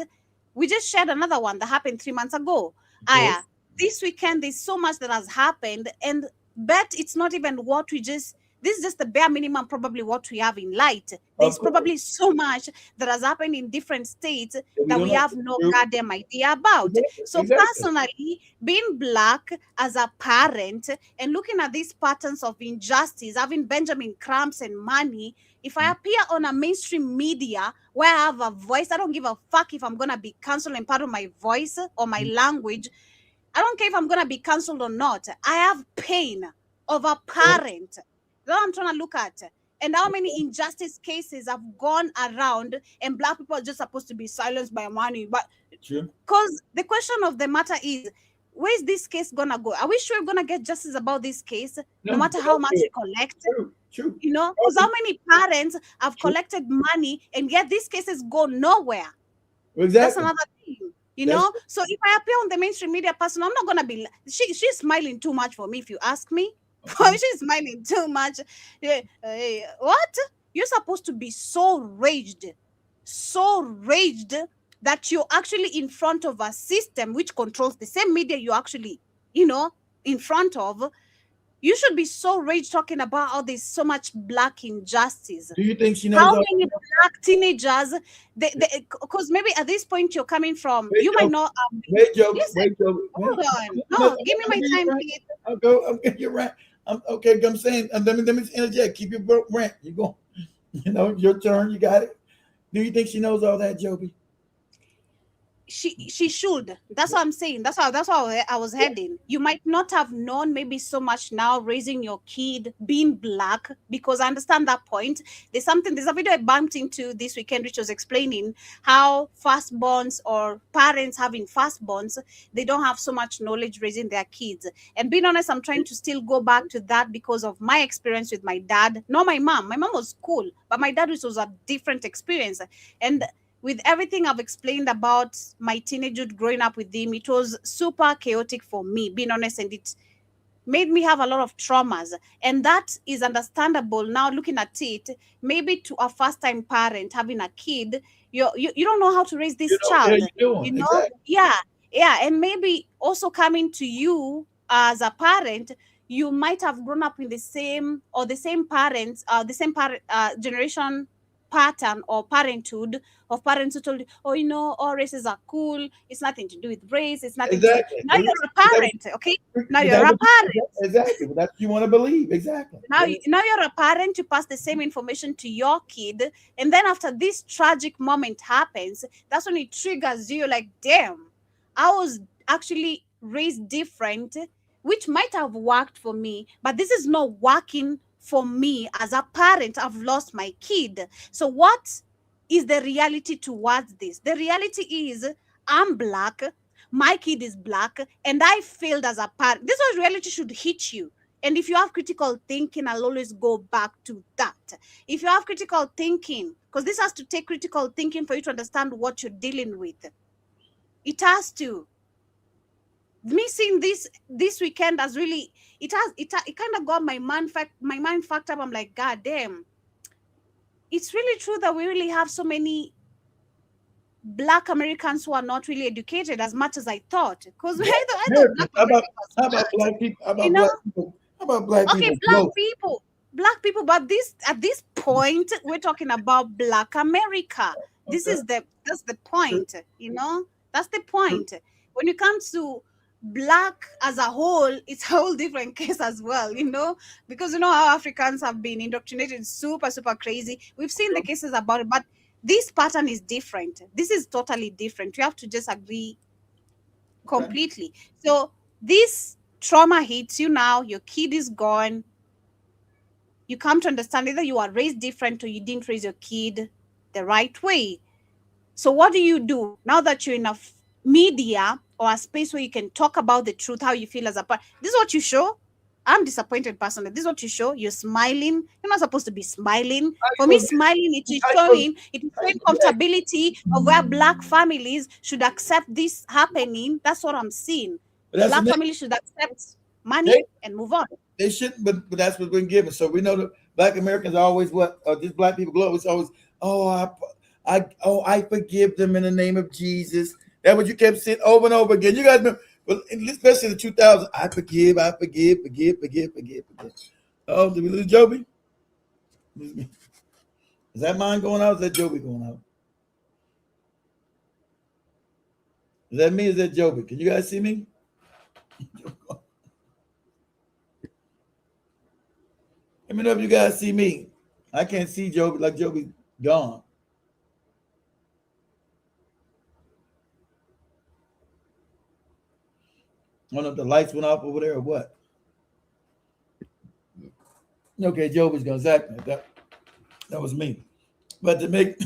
we just shared another one that happened 3 months ago. Aya, this weekend there's so much that has happened, and bet it's not even what we just, this is just the bare minimum, probably what we have in light. There's probably so much that has happened in different states that we have no goddamn idea about. So personally, being black as a parent and looking at these patterns of injustice, having Benjamin crumbs and money, if I appear on a mainstream media where I have a voice, I don't give a fuck if I'm going to be cancelled and part of my voice or my language. I don't care if I'm going to be cancelled or not. I have pain of a parent. That's what I'm trying to look at. And how many injustice cases have gone around and black people are just supposed to be silenced by money. But because the question of the matter is, where is this case going to go? Are we sure we're going to get justice about this case, no matter how much we collect? True. You know, because how many parents have collected money and yet these cases go nowhere? Exactly. That's another thing. You know, so if I appear on the mainstream media person, I'm not gonna be. She's smiling too much for me. If you ask me, she's smiling too much. What? You're supposed to be so raged that you're actually in front of a system which controls the same media you're actually, you know, in front of. You should be so rage talking about how there's so much black injustice. Do you think she knows how many black teenagers? Because maybe at this point you're coming from, you might not. Hold on. No, give me my time, please. I'm getting your rant. Okay. I'm saying, let me interject. Keep your rant. You go. You know, your turn. You got it. Do you think she knows all that, Joby? She should. That's what I'm saying. That's how I was heading. You might not have known maybe so much now raising your kid being black, because I understand that point. There's a video I bumped into this weekend which was explaining how firstborns or parents having firstborns, they don't have so much knowledge raising their kids. And being honest, I'm trying to still go back to that because of my experience with my dad. Not my mom. My mom was cool, but my dad was a different experience. And with everything I've explained about my teenagehood growing up with him, it was super chaotic for me, being honest, and it made me have a lot of traumas. And that is understandable now looking at it. Maybe to a first-time parent having a kid, you don't know how to raise this child. You know? Exactly. Yeah. And maybe also coming to you as a parent, you might have grown up in the same parents, generation pattern or parenthood of parents who told you, oh, you know, all races are cool. It's nothing to do with race. It's nothing. Exactly. Now you're a parent, okay? Now you're a parent. Exactly. That's what you want to believe. Exactly. Now you're a parent. You pass the same information to your kid, and then after this tragic moment happens, that's when it triggers you. Like, damn, I was actually raised different, which might have worked for me, but this is not working for me as a parent. I've lost my kid. So what is the reality towards this? The reality is I'm black, my kid is black, and I failed as a parent. This was reality should hit you. And if you have critical thinking, I'll always go back to that. If you have critical thinking, because this has to take critical thinking for you to understand what you're dealing with. It has to. Me seeing this weekend has really, it kind of got my mind fucked up. I'm like, God damn, it's really true that we really have so many black Americans who are not really educated as much as I thought. Because how about black people? How about black people? Black people. But at this point, we're talking about Black America. Okay. That's the point. You know, that's the point. When it comes to black as a whole, it's a whole different case as well, you know, because you know how Africans have been indoctrinated super crazy. We've seen the cases about it, but this pattern is different. This is totally different. You have to just agree completely. So this trauma hits you now, your kid is gone. You come to understand either you are raised different or you didn't raise your kid the right way. So what do you do now that you're in a media or a space where you can talk about the truth, how you feel as a parent? This is what you show. I'm disappointed personally. This is what you show. You're smiling. You're not supposed to be smiling. For me, smiling, it is showing comfortability of where black families should accept this happening. That's what I'm seeing. Black families should accept money and move on. They shouldn't, but that's what's been given. So we know Black Americans are always what? Just black people globally. It's always, I forgive them in the name of Jesus. That's what you kept saying over and over again. You guys remember, especially in the 2000s, I forgive. Oh, did we lose Joby? Is that mine going out? Or is that Joby going out? Is that me? Or is that Joby? Can you guys see me? Let me know if you guys see me. I can't see Joby, like Joby gone. I don't know if the lights went off over there or what. Okay, Joby's gone. Exactly. That was me. But to make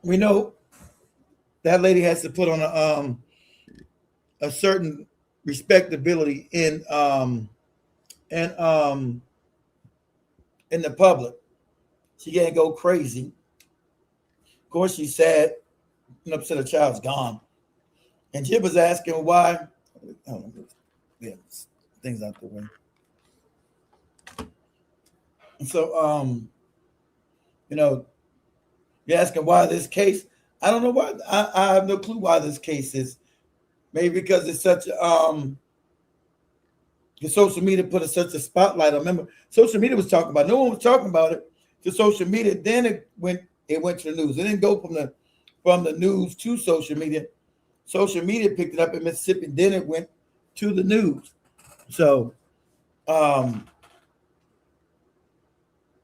we know that lady has to put on a certain respectability in the public. She can't go crazy. Of course, she's sad and upset her child's gone. And Jib was asking why. Oh, yeah, things out the way. And so, you're asking why this case. I don't know why. I have no clue why this case is. Maybe because it's such the social media put such a spotlight on. Remember, social media was talking about. No one was talking about it to social media. Then it went to the news. It didn't go from the news to social media. Social media picked it up in Mississippi. Then it went to the news. So, a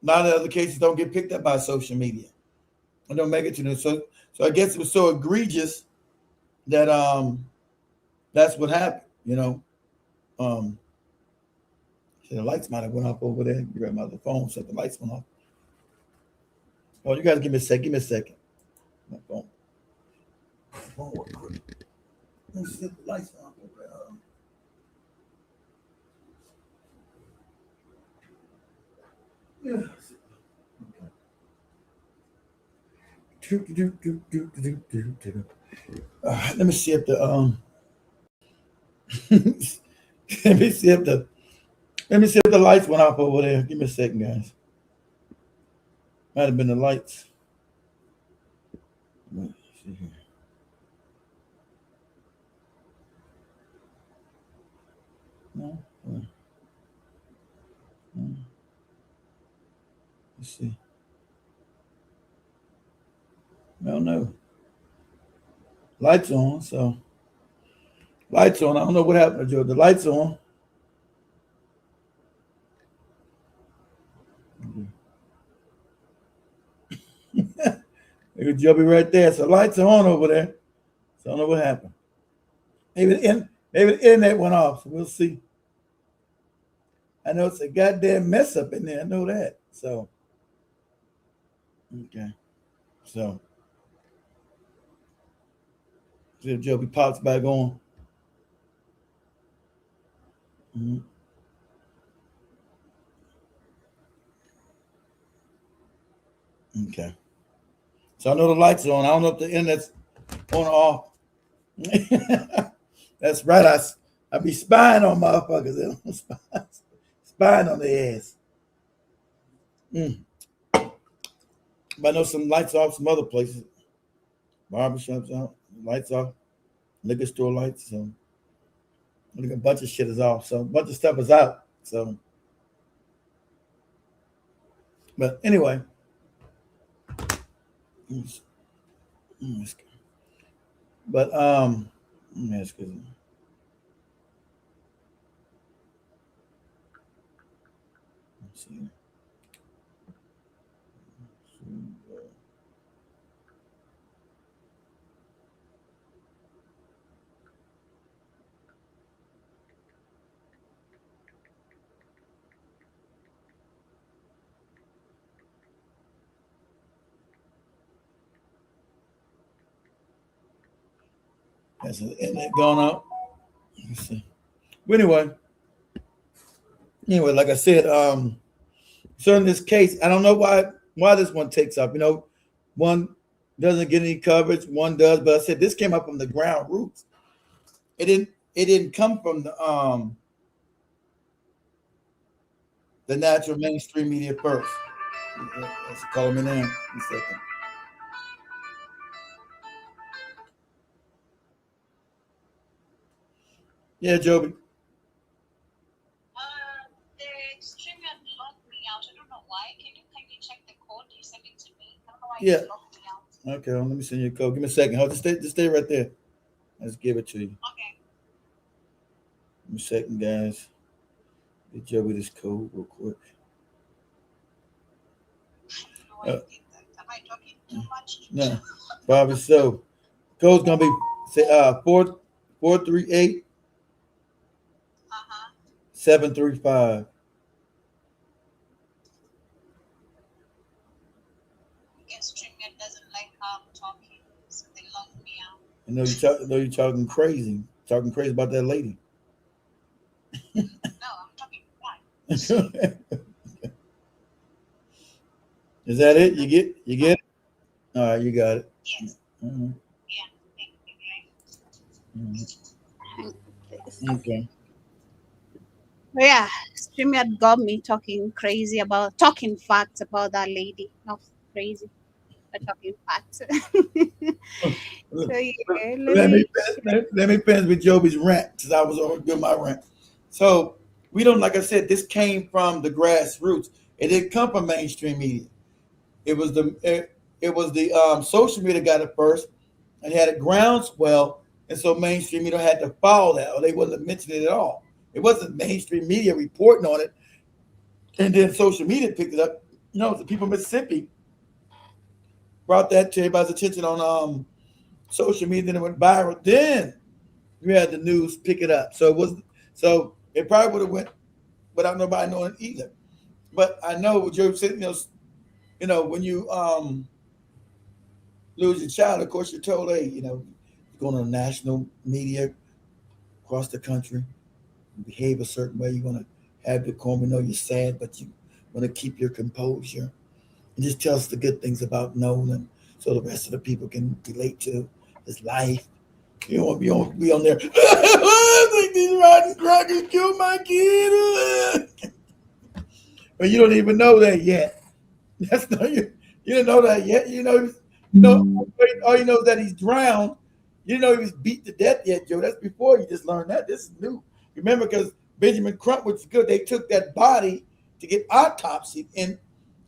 lot of other cases don't get picked up by social media and don't make it to the news. So I guess it was so egregious that that's what happened. The lights might have went off over there. You grab my other phone, so the lights went off. Oh, you guys give me a second. My phone. Let me see if the lights went off over there. Let me see if the let me see if the lights went off over there. Give me a second, guys. Might have been the lights. Let's see here. No. Let's see. No. Lights on, so lights on. I don't know what happened to Joe. The lights on. There's Joby right there. So lights are on over there. So I don't know what happened. Maybe the internet went off. So we'll see. I know it's a goddamn mess up in there. I know that. So okay. So see if Joby pops back on. Mm-hmm. Okay. So I know the lights are on. I don't know if the internet's on or off. That's right. I be spying on motherfuckers. They don't spying on their ass. But I know some lights off some other places. Barbershops out, lights off, liquor store lights. So I think a bunch of shit is off. So a bunch of stuff is out. So, but anyway. But let me ask you. Let's see. Has the internet gone up? Let's see. But anyway, like I said, so in this case, I don't know why this one takes up. One doesn't get any coverage, one does. But I said this came up from the ground roots. It didn't come from the the natural mainstream media first. Let's call me now. A second. Yeah, Joby. Yeah. Okay, well, let me send you a code. Give me a second. Hold, just stay right there. Let's give it to you. Okay. Give me a second, guys. Get Joby this code real quick. Am I talking too much? No, probably so. Code's gonna be 438 735. I know you're talking crazy. Talking crazy about that lady. No, I'm talking fine. Is that it? You get it? All right, you got it. Yes. Mm-hmm. Mm-hmm. Okay. Yeah, StreamYard got me talking facts about that lady. Not crazy, but talking facts. So yeah, let me finish with Joby's rant because I was over doing my rant. So we don't, like I said, this came from the grassroots. It didn't come from mainstream media. It was the social media got it first, and had a groundswell, and so mainstream media had to follow that, or they wouldn't have mentioned it at all. It wasn't mainstream media reporting on it, and then social media picked it up. No, the people in Mississippi brought that to everybody's attention on social media, then it went viral. Then you had the news pick it up. So it probably would have went without nobody knowing it either. But I know what Joe said, when you lose your child, of course you're told, hey, you're going on national media across the country, behave a certain way. You're going to have decorum. We know you're sad, but you want to keep your composure and just tell us the good things about Nolan so the rest of the people can relate to his life. You don't want to be on there. I think these rotten crackers killed my kid. But you don't even know that yet. That's not you. You don't know that yet. All you know is that he's drowned. You know he was beat to death yet, Joe. That's before you just learned that. This is new. Remember, because Benjamin Crump was good. They took that body to get autopsy and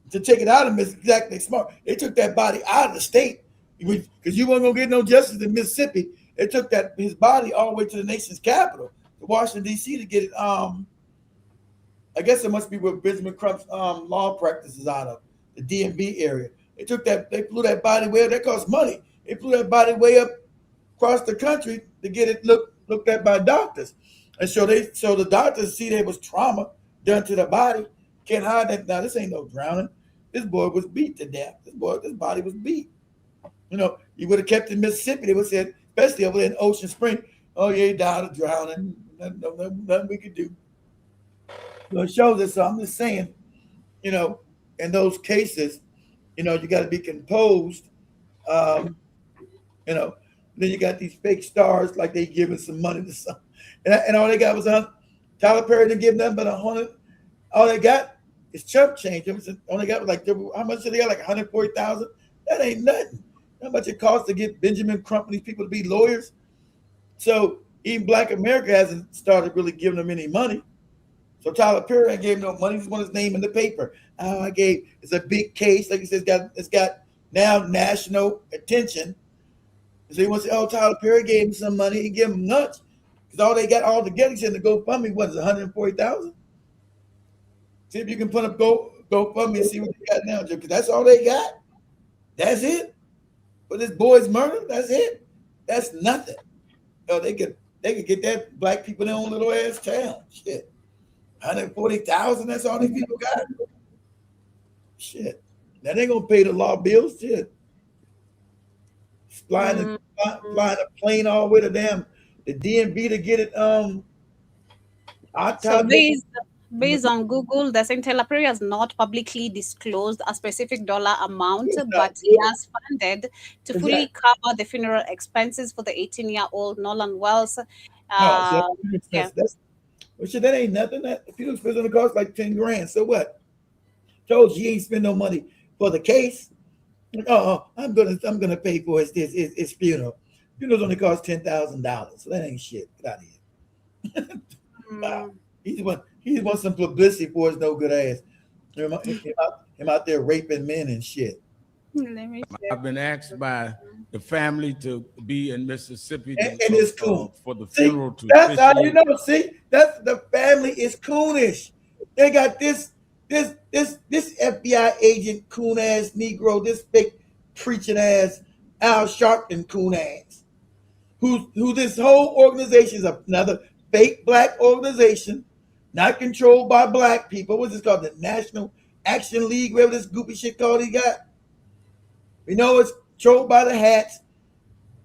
to take it out of Mississippi. Exactly smart. They took that body out of the state because you weren't gonna get no justice in Mississippi. They took his body all the way to the nation's capital, to Washington D.C. to get it. I guess it must be where Benjamin Crump's law practice is out of, the DMV area. They flew that body way up. That cost money. They flew that body way up across the country to get it looked at by doctors. And so the doctors see there was trauma done to the body. Can't hide that. Now this ain't no drowning. This boy was beat to death. This body was beat. You would have kept in Mississippi. They would have said, especially over there in Ocean Spring, oh yeah, he died of drowning. Nothing we could do. So it shows us. So I'm just saying, in those cases, you got to be composed. Then you got these fake stars like they giving some money to some, and all they got was Tyler Perry didn't give nothing but $100. All they got is chump change. Only got how much did they got? Like 140,000. That ain't nothing. How much it costs to get Benjamin Crump and these people to be lawyers? So even Black America hasn't started really giving them any money. So Tyler Perry ain't gave no money. He just want his name in the paper. It's a big case. Like he says, it's got now national attention. So he wants to say, oh, Tyler Perry gave him some money. He gave him nuts. Because all they got all together, he said the GoFundMe was 140,000. See if you can put up GoFundMe and see what they got now, Joe. Because that's all they got. That's it. For this boy's murder, that's it. That's nothing. They could get that black people in their own little ass town. Shit. 140,000, that's all these people got. Shit. Now they gonna pay the law bills. Shit. Flying a plane all the way to the DMV to get it. So based on Google, the saying Tyler Perry has not publicly disclosed a specific dollar amount, but he has funded to fully cover the funeral expenses for the 18-year-old Nolan Wells. Well, shit, that ain't nothing. That funeral is gonna cost like 10 grand. So what? Told you he ain't spend no money for the case. Like, I'm gonna pay for his funeral. Funerals only cost $10,000, so that ain't shit. Get out of here. Wow. He wants some publicity for his no good ass. Him out there raping men and shit. I've been asked by the family to be in Mississippi and it's cool for the funeral. That's how you know. See, that's the family is coonish. They got this FBI agent coon ass Negro, this fake preaching ass Al Sharpton coon ass, who this whole organization is another fake black organization, not controlled by black people. What's this called? The National Action League, whatever this goopy shit called he got. We know it's controlled by the hats,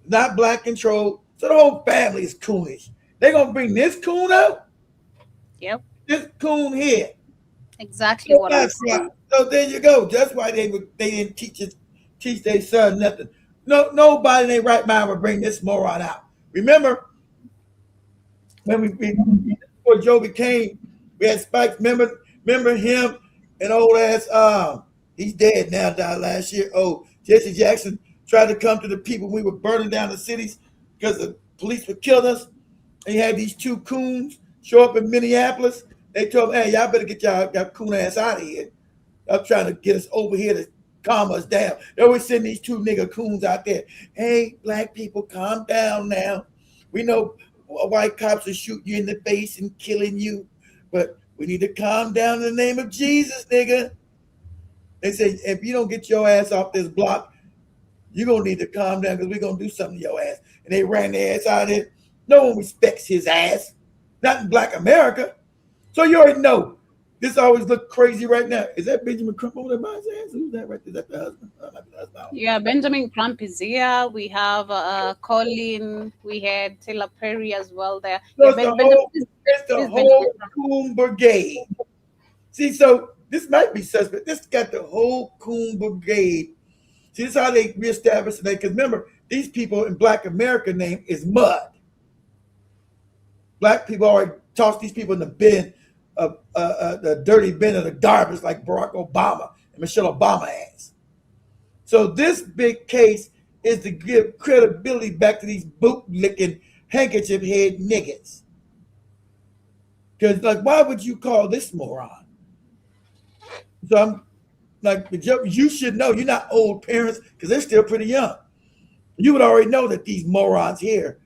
not black controlled. So the whole family is coonish. They're gonna bring this coon out. Yep. This coon here. Exactly what I'm saying. So there you go. That's why they didn't teach their son nothing. Nobody in their right mind would bring this moron out. Remember when before Joe became, we had Spikes. Remember him and old ass. He's dead now. Died last year. Oh, Jesse Jackson tried to come to the people. We were burning down the cities because the police would kill us. And you had these two coons show up in Minneapolis. They told him, hey, y'all better get y'all coon ass out of here. Y'all trying to get us over here to calm us down. They always send these two nigga coons out there. Hey, black people, calm down now. We know white cops are shooting you in the face and killing you, but we need to calm down in the name of Jesus, nigga. They say, if you don't get your ass off this block, you're going to need to calm down because we're going to do something to your ass. And they ran their ass out of there. No one respects his ass. Not in black America. So you already know. This always look crazy right now. Is that Benjamin Crump over there by his ass? Who's that right there? Is that the husband? Yeah, Benjamin Crump is here. We have Colin. We had Taylor Perry as well there. So it's the whole coon brigade. See, so this might be suspect. This got the whole coon brigade. See, this is how they reestablished today. Because remember, these people in black America name is mud. Black people already tossed these people in the bin of the dirty bin of the garbage like Barack Obama and Michelle Obama has. So this big case is to give credibility back to these boot-licking, handkerchief-head niggas. Because, like, why would you call this moron? So I'm like, you should know. You're not old parents because they're still pretty young. You would already know that these morons here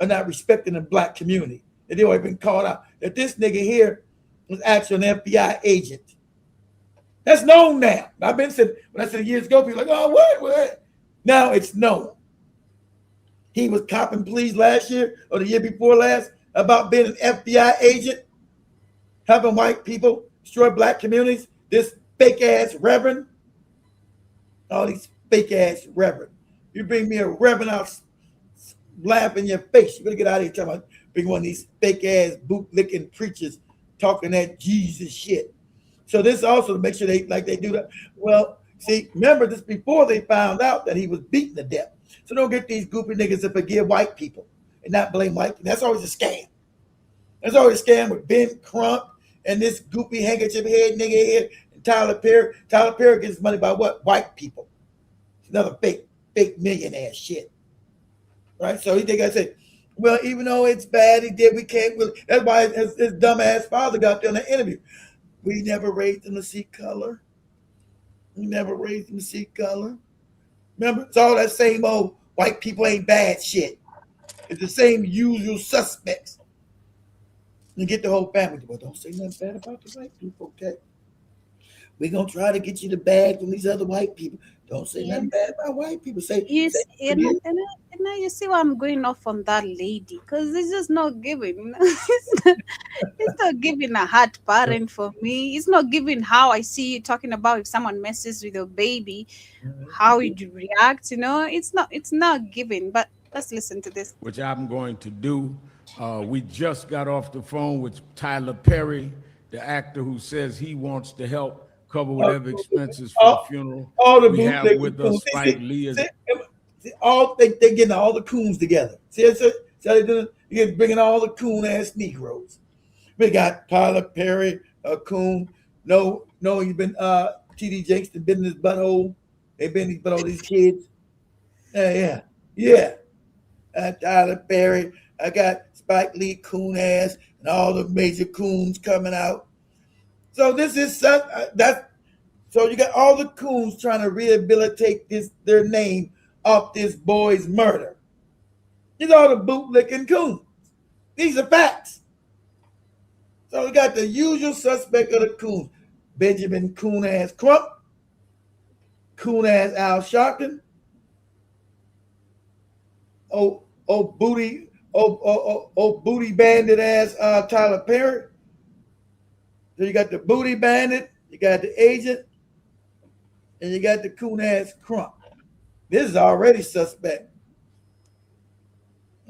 are not respecting the black community. That they already been called out. That this nigga here was actually an FBI agent. That's known now. I've been said when I said years ago, people like, oh, what? Now it's known. He was copping pleas last year or the year before last about being an FBI agent, helping white people destroy black communities. This fake ass reverend, all these fake ass reverend. You bring me a reverend, I'll laugh in your face. You better get out of here talking about bring one of these fake ass boot licking preachers talking that Jesus shit. So this also to make sure they do that. Well, see, remember this before they found out that he was beaten to death. So don't get these goofy niggas to forgive white people and not blame white people. That's always a scam. There's always a scam with Ben Crump and this goofy handkerchief head nigga here and Tyler Perry. Tyler Perry gets money by what? White people. It's another fake millionaire shit. Right? So they gotta say, well, even though it's bad, he did, we can't really. That's why his dumbass father got there in the interview. We never raised him to see color. We never raised him to see color. Remember, it's all that same old white people ain't bad shit. It's the same usual suspects. You get the whole family. Well, don't say nothing bad about the white people, okay? We're going to try to get you the bag from these other white people. Don't say nothing bad about white people. You see why I'm going off on that lady, because it's just not giving. It's not giving a hard parent for me. It's not giving how I see you talking about if someone messes with your baby, how would you react? It's not giving. But let's listen to this. Which I'm going to do. We just got off the phone with Tyler Perry, the actor who says he wants to help cover whatever expenses for the funeral. All the we have with us Spike Lee. They're getting all the coons together. See how they're doing? You're bringing all the coon ass Negroes. We got Tyler Perry, Coon. No, he's been TD Jakes been in his butthole. They've been in his butthole, these kids. Yeah. Tyler Perry. I got Spike Lee coon ass and all the major coons coming out. So this is that. So you got all the coons trying to rehabilitate their name off this boy's murder. These are all the bootlicking coons. These are facts. So we got the usual suspect of the coons: Benjamin Coon ass Crump, Coon ass Al Sharpton, booty bandit ass Tyler Perry. So you got the booty bandit, you got the agent, and you got the coon ass Crump. This is already suspect.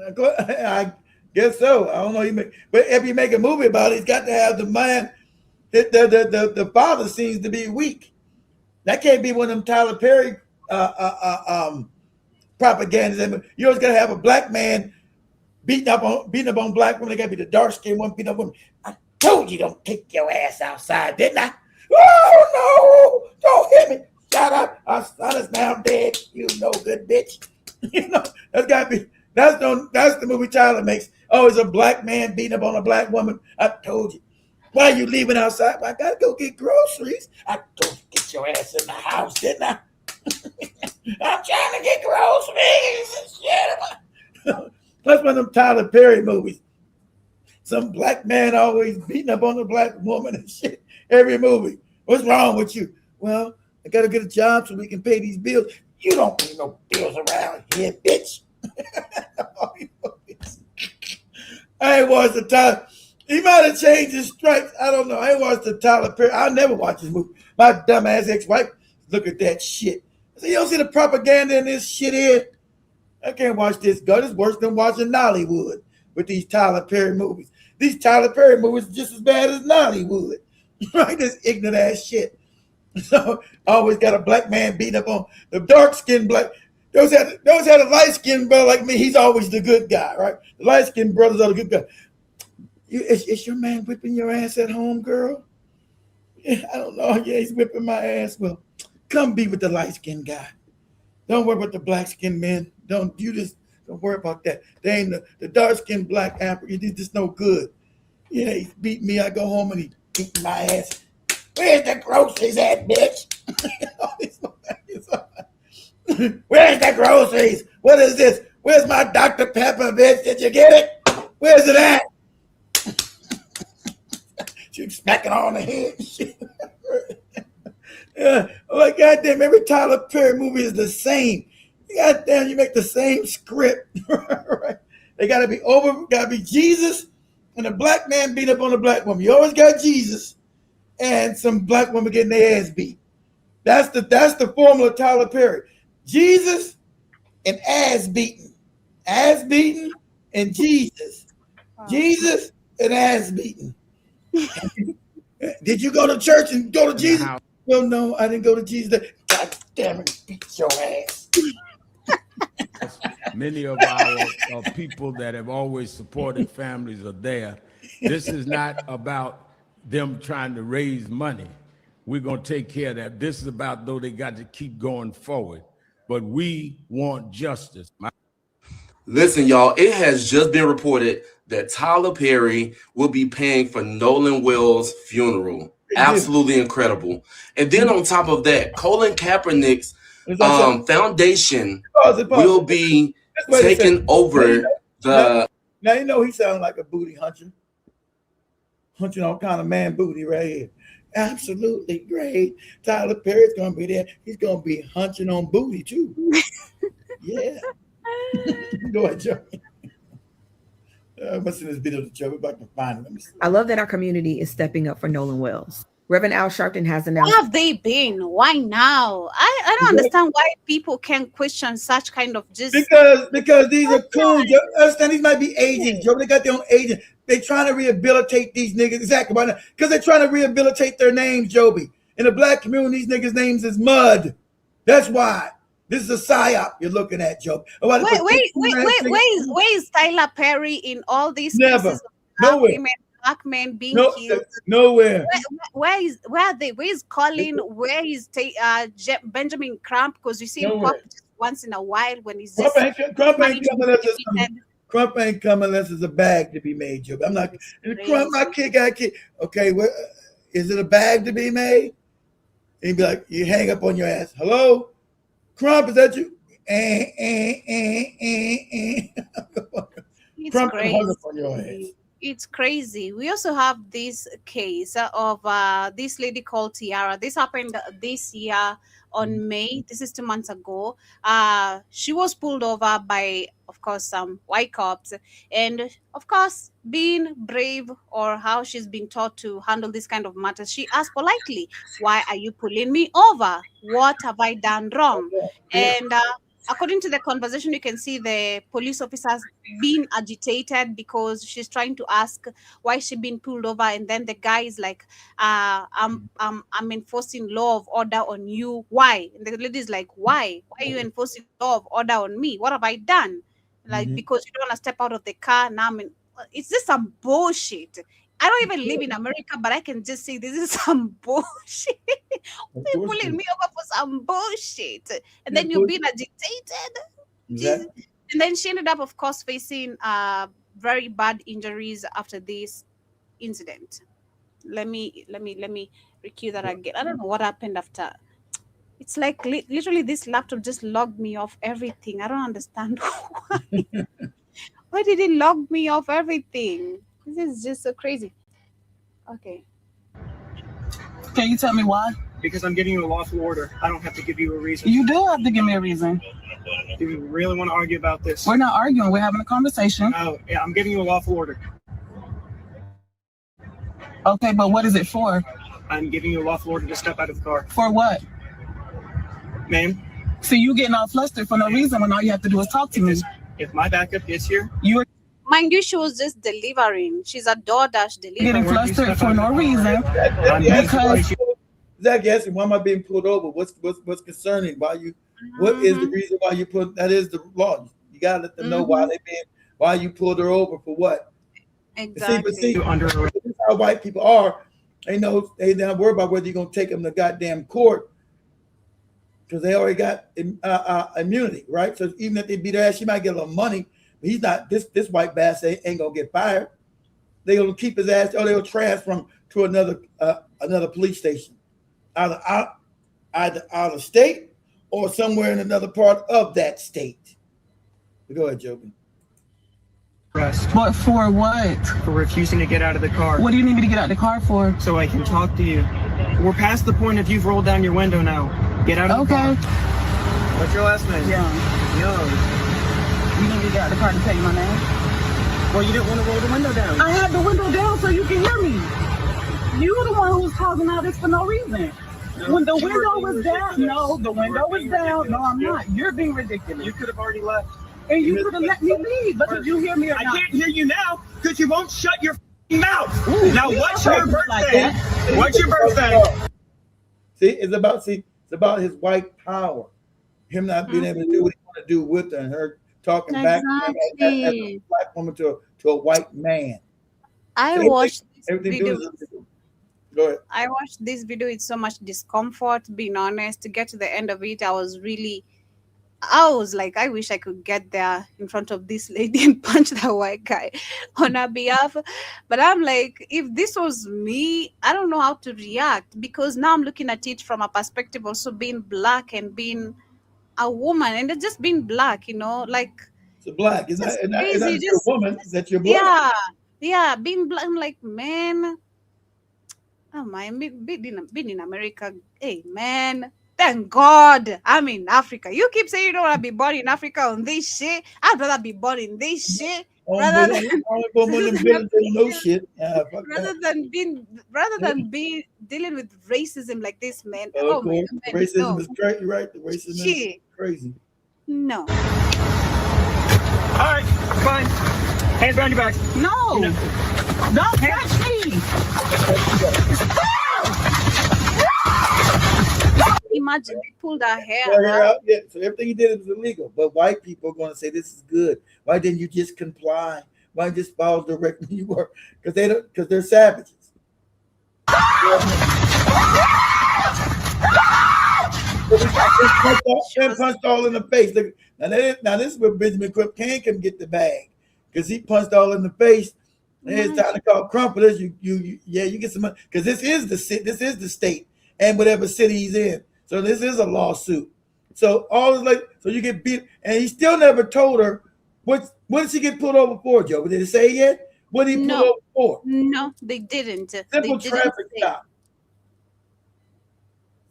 I guess so. I don't know. But if you make a movie about it, it's got to have the mind. The father seems to be weak. That can't be one of them Tyler Perry propagandas. You always got to have a black man beating up on black women. They got to be the dark skinned one beating up women. I told you don't take your ass outside, didn't I? Oh no! Don't hit me! Shut up! Our son is now dead. You no good bitch. That's got to be. That's the movie Tyler makes. Oh, it's a black man beating up on a black woman. I told you. Why are you leaving outside? Well, I gotta go get groceries. I told you get your ass in the house, didn't I? I'm trying to get groceries and shit. That's one of them Tyler Perry movies. Some black man always beating up on a black woman and shit. Every movie. What's wrong with you? Well, I gotta get a job so we can pay these bills. You don't pay no bills around here, bitch. I ain't watched the Tyler. He might have changed his stripes. I don't know. I ain't watched the Tyler Perry. I'll never watch this movie. My dumbass ex-wife, look at that shit. I said, you don't see the propaganda in this shit here? I can't watch this. God, it's worse than watching Nollywood with these Tyler Perry movies. These Tyler Perry movies are just as bad as Nollywood. Right? This ignorant ass shit. So I always got a black man beating up on the dark-skinned black. Those had a light-skinned brother like me. He's always the good guy, right? The light-skinned brothers are the good guy. Is your man whipping your ass at home, girl? Yeah, I don't know. Yeah, he's whipping my ass. Well, come be with the light-skinned guy. Don't worry about the black-skinned men. Don't worry about that. They ain't the dark-skinned black African. He's just no good. Yeah, he's beating me. I go home and he's beating my ass. Where's the groceries at, bitch? Where's the groceries? What is this? Where's my Dr. Pepper, bitch? Did you get it? Where's it at? She's smacking on the head. Yeah, like goddamn, every Tyler Perry movie is the same. Goddamn, you make the same script. Right? They gotta be Jesus and a black man beat up on a black woman. You always got Jesus and some black woman getting their ass beat. That's the formula of Tyler Perry. Jesus and ass beating and Jesus. Jesus and ass beating. Did you go to church and go to Jesus? Well, no, I didn't go to Jesus. God damn it, beat your ass. Many of our people that have always supported families are there. This is not about them trying to raise money. We're going to take care of that. This is about, though, they got to keep going forward. But we want justice. Listen, y'all, it has just been reported that Tyler Perry will be paying for Nolan Wells' funeral. Absolutely incredible. And then on top of that, Colin Kaepernick's foundation will be taking over the... Now, you know he sounds like a booty hunter. Hunching all kind of man booty right here. Absolutely great. Tyler Perry's going to be there. He's going to be hunching on booty, too. Yeah. Go ahead, Joe. I must have this video to Joe. We're about to find him. I love that our community is stepping up for Nolan Wells. Reverend Al Sharpton has announced. Where have they been? Why now? I don't understand why people can question such kind of just because these are coons. You understand? These might be agents, Joe. They got their own agent. They trying to rehabilitate these niggas. Exactly. Why not? Because they're trying to rehabilitate their names, Joby. In the black community, these niggas' names is mud. That's why. This is a psyop you're looking at, Joe. Wait. Where is Tyler Perry in all these Never. cases of Nowhere. women black men being killed. Nowhere. Where are they? Where is Colin? Where is Benjamin Crump? Because you see him pop just once in a while when he's just Crump ain't coming unless it's a bag to be made, Joe. I'm not. Crump, my kid got a kid. Okay, is it a bag to be made? And he'd be like, you hang up on your ass. Hello, Crump, is that you? It's Crump crazy. hung up on your ass. It's crazy. We also have this case of this lady called Tiara. This happened this year on May. This is 2 months ago. She was pulled over by, of course, some white cops. And, of course, being brave, or how she's been taught to handle this kind of matters, she asked politely, why are you pulling me over? What have I done wrong? And according to the conversation, you can see the police officers being agitated because she's trying to ask why she been pulled over, and then the guy is like, I'm enforcing law of order on you. Why? And the lady is like, why are you enforcing law of order on me? What have I done? Like, because you don't want to step out of the car. Now it's just some bullshit. I don't even live in America, but I can just say this is some bullshit. You're pulling me over for some bullshit. And then you're being agitated. Exactly. And then she ended up, of course, facing very bad injuries after this incident. Let me recue that again. I don't know what happened after. It's like literally this laptop just logged me off everything. I don't understand why. Why did it log me off everything? This is just so crazy. Okay. Can you tell me why? Because I'm giving you a lawful order. I don't have to give you a reason. You do have to give me a reason. Do you really want to argue about this? We're not arguing. We're having a conversation. Oh, yeah, I'm giving you a lawful order. Okay, but what is it for? I'm giving you a lawful order to step out of the car. For what? Ma'am? See, you getting all flustered for no reason when all you have to do is talk to me. If my backup gets here, you are Mind you, she was just delivering. She's a DoorDash delivery. getting flustered for no reason. Because Zach asking, why am I being pulled over? What's concerning? What is the reason why you put? That is the law. You gotta let them know why you pulled her over for what. Exactly. See, this is how white people are. They know they not worry about whether you're gonna take them to goddamn court because they already got immunity, right? So even if they beat her ass, she might get a little money. But he's not. This white bastard ain't gonna get fired. They're gonna keep his ass, or they'll transfer him to another police station, either out of state or somewhere in another part of that state. Go ahead, Joby. Arrest. But for what? For refusing to get out of the car. What do you need me to get out of the car for? So I can talk to you. We're past the point of you've rolled down your window now. Get out of the car. What's your last name? Young. You need me to get out of the car to tell you my name? Well, you didn't want to roll the window down. I had the window down so you can hear me. You were the one who was causing all this for no reason. No, when the window was down, the window was down. No, I'm not. You're being ridiculous. You could have already left. And you could have let me leave, but did you hear me or not? I can't hear you now because you won't shut your mouth. Ooh, now, what's your birthday? What's your birthday? See, it's about his white power. Him not being able to do what he want to do with her, and her talking back as a black woman to a white man. I watched this video. Go ahead. I watched this video with so much discomfort, being honest. To get to the end of it, I was like, I wish I could get there in front of this lady and punch that white guy on her behalf. But I'm like, if this was me, I don't know how to react, because now I'm looking at it from a perspective also being black and being a woman, and just being black, like it's black. Is that you're a woman? Is that you're black? Yeah, being black. I'm like, man, oh my, being in America, hey man, thank God I'm in Africa. You keep saying you don't want to be born in Africa on this shit. I'd rather be born in this shit rather than being dealing with racism like this, man. Oh my God, racism is crazy, right? The racism is crazy. No. All right, fine. Hands behind your back. No. Don't touch me. Imagine they pulled her hair out. Yeah, so everything he did was illegal. But white people are going to say this is good. Why didn't you just comply? Why just follow directly where you were? Because they're savages. Been punched all in the face. Look, now this is where Benjamin Crump can get the bag because he punched all in the face. And it's time to call Crumpeters. You get some money because this is the state and whatever city he's in. So this is a lawsuit. So all is like so you get beat, and he still never told her what did she get pulled over for, Joe? Did it say yet? What did he pull over for? No, they didn't. Simple traffic stop.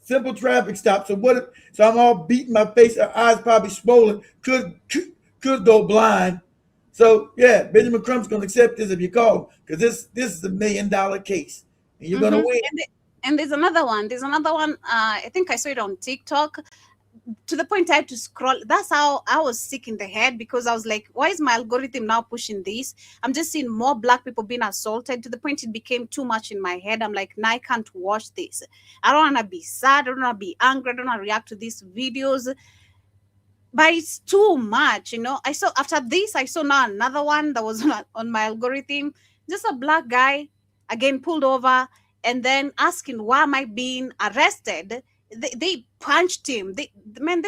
Simple traffic stop. So what? So I'm all beating my face. Her eyes probably swollen. Could go blind. So yeah, Benjamin Crump's gonna accept this if you call him because this is $1 million case, and you're gonna win. And there's another one. I think I saw it on TikTok. To the point I had to scroll. That's how I was sick in the head because I was like, why is my algorithm now pushing this? I'm just seeing more Black people being assaulted to the point it became too much in my head. I'm like, nah, I can't watch this. I don't want to be sad. I don't want to be angry. I don't want to react to these videos. But it's too much, I saw after this, I saw now another one that was on my algorithm. Just a Black guy, again, pulled over and then asking, why am I being arrested? They punched him. They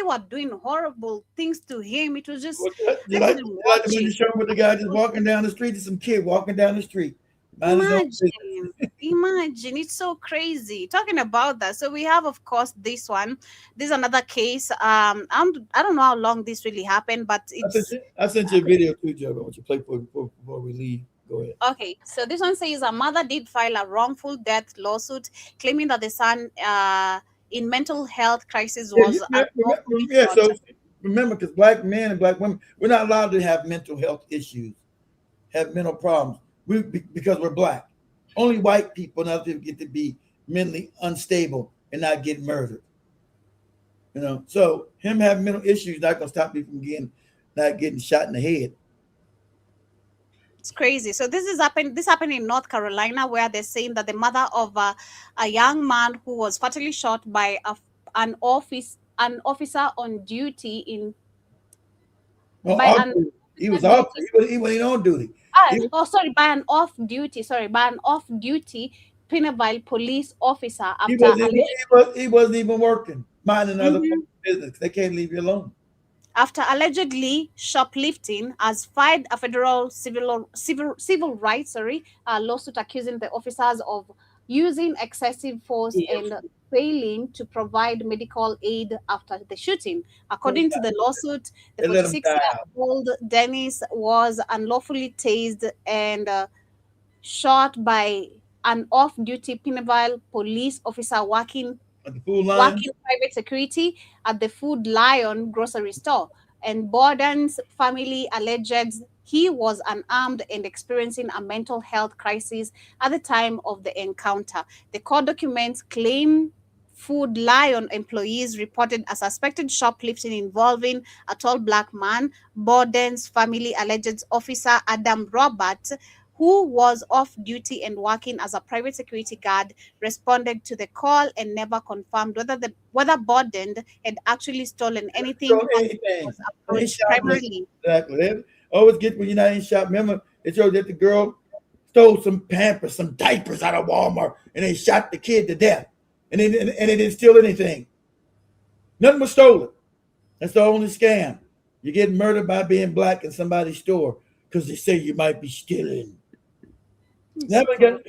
were doing horrible things to him. It was just you like the show with the guy just walking down the street. There's some kid walking down the street. Imagine, it's so crazy. Talking about that, so we have, of course, this one. There's another case. I don't know how long this really happened, but I sent you a video too, Joe. I want you to play before we leave. Go ahead. Okay, so this one says a mother did file a wrongful death lawsuit claiming that the son in mental health crisis was so remember, because Black men and Black women, we're not allowed to have mental health issues, have mental problems. Because we're Black. Only white people and other people get to be mentally unstable and not get murdered. So him having mental issues not gonna stop me from not getting shot in the head. It's crazy. So this happened in North Carolina, where they're saying that the mother of a young man who was fatally shot by an officer on duty in. He was off. He wasn't on duty. By an off-duty Pineville police officer. He wasn't even working, minding other business. They can't leave you alone. After allegedly shoplifting, has filed a federal civil rights lawsuit accusing the officers of using excessive force and failing to provide medical aid after the shooting. According to the lawsuit, the 46-year-old Dennis was unlawfully tased and shot by an off-duty Pineville police officer working private security at the Food Lion grocery store. And Borden's family alleged he was unarmed and experiencing a mental health crisis at the time of the encounter. The court documents claim Food Lion employees reported a suspected shoplifting involving a tall Black man. Borden's family alleged officer Adam Roberts, who was off duty and working as a private security guard, responded to the call and never confirmed whether Borden had actually stolen anything. Exactly. They always get when you're not in shop. Remember, it showed that the girl stole some Pampers, some diapers out of Walmart, and they shot the kid to death. And they didn't steal anything. Nothing was stolen. That's the only scam. You get murdered by being Black in somebody's store because they say you might be stealing. Never got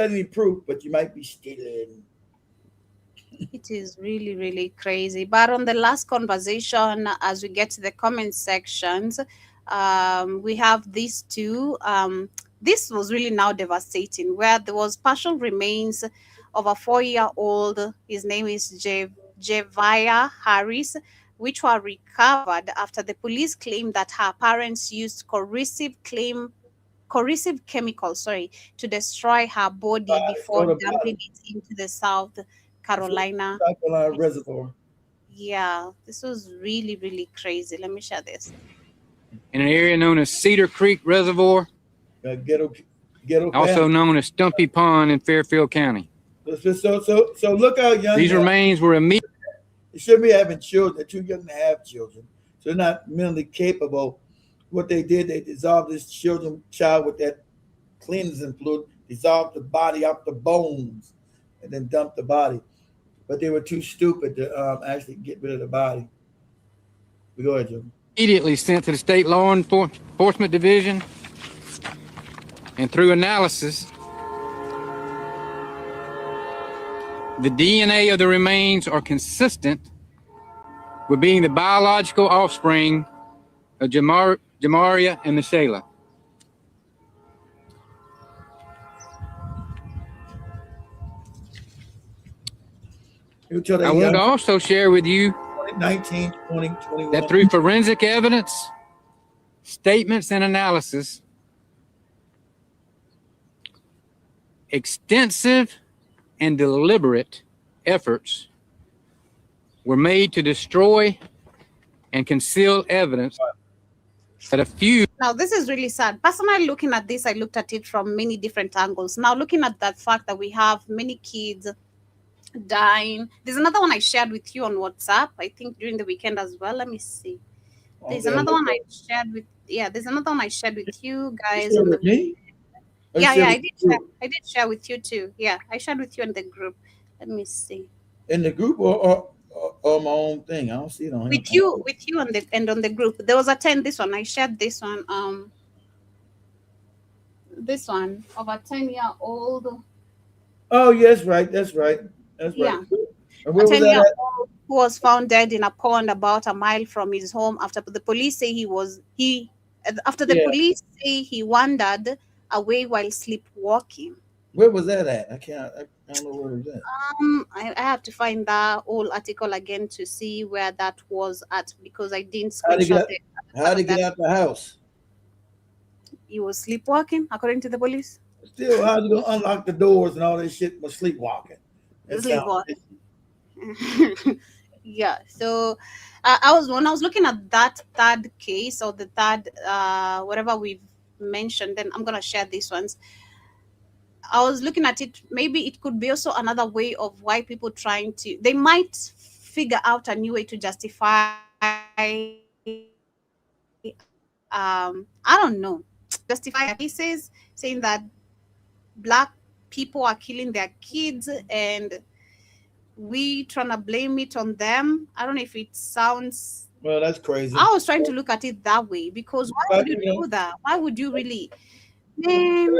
any proof, but you might be stealing. It is really, really crazy. But on the last conversation, as we get to the comment sections, we have these two. This was really now devastating, where there was partial remains of a 4-year-old. His name is Jeviah Harris, which were recovered after the police claimed that her parents used corrosive chemicals, to destroy her body before dumping it into the South Carolina reservoir. Yeah, this was really, really crazy. Let me share this. In an area known as Cedar Creek Reservoir, ghetto also known as Stumpy Pond in Fairfield County. So look how young these remains were immediately. They shouldn't be having children. They're too young to have children, so they're not mentally capable. what they did, they dissolved this child with that cleansing fluid, dissolved the body out the bones, and then dumped the body. But they were too stupid to actually get rid of the body. Go ahead, Jim. Immediately sent to the state law enforcement division, and through analysis, the DNA of the remains are consistent with being the biological offspring of Jamaria and Michela. I want to also share with you 19, 20, 21. that through forensic evidence, statements, and analysis, extensive and deliberate efforts were made to destroy and conceal evidence that a few. Now, this is really sad. Personally, looking at this, I looked at it from many different angles. Now, looking at that fact that we have many kids dying. There's another one I shared with you on WhatsApp, I think during the weekend as well. Let me see. There's another one I shared with you guys on the weekend. Yeah, I did share with you too. Yeah, I shared with you in the group. Let me see. In the group or my own thing? I don't see it on with you on the and on the group. There was a 10. This one I shared. This one of a 10-year-old. Oh yes, right. That's right. Yeah. And where A was 10-year-old who was found dead in a pond about a mile from his home after the police say he wandered away while sleepwalking. Where was that at? I don't know where it was at. I have to find that whole article again to see where that was at because I didn't How did screenshot he it. get out the house? He was sleepwalking, according to the police. Still, how you gonna unlock the doors and all this shit was sleepwalking? Sleepwalking. Yeah. So when I was looking at that third case or the third whatever we've mentioned, then I'm gonna share these ones. I was looking at it. Maybe it could be also another way of why people they might figure out a new way to justify. I don't know. Justify cases saying that Black people are killing their kids and we trying to blame it on them. I don't know if it sounds. Well, that's crazy. I was trying to look at it that way because why would you do that? Why would you really? Man,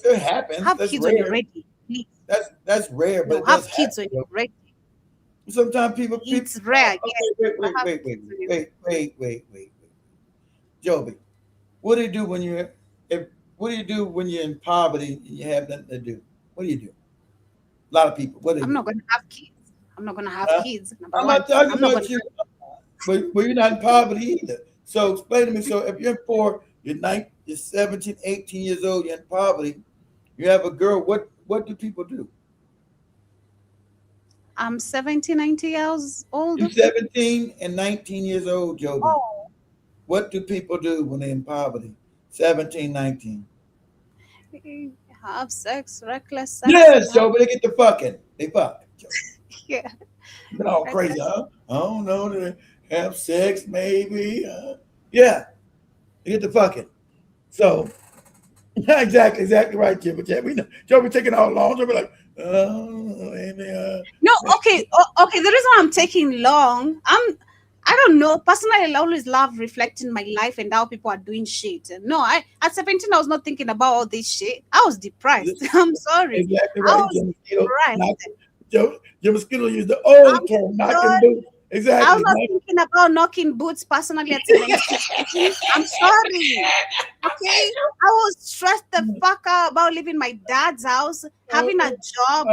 it happens. Have that's kids rare. when you're ready. Please. That's rare, but No, have kids when you're ready. Sometimes people. It's rare. Wait. Joby, what do you do when you're in poverty and you have nothing to do? What do you do? A lot of people. I'm not going to have kids. I'm not going to have kids. I'm not talking about you, but you're not in poverty either. So explain to me. So if you're poor, you're 17, 18 years old, you're in poverty, you have a girl, what do people do? I'm 17, 19 years old. You're 17 and 19 years old, Joby. Oh. What do people do when they're in poverty? 17, 19. Have sex, reckless sex. Yes, Joby, they get the fucking. They fuck. Yeah. They're all crazy, huh? I don't know. They have sex, maybe. Yeah. They get the fucking. So, exactly right, Jim. But we know. Joby taking all long. Joby like, maybe. No, okay. Okay, the reason I'm taking long, I don't know. Personally, I always love reflecting my life and how people are doing shit. No, at 17, I was not thinking about all this shit. I was depressed. I'm sorry. Exactly right. I was depressed. Jim Mosquito used the old term, knocking boots. Exactly. I was not thinking about knocking boots personally at 17. I'm sorry. Okay. I was stressed the fuck out about leaving my dad's house, having a job,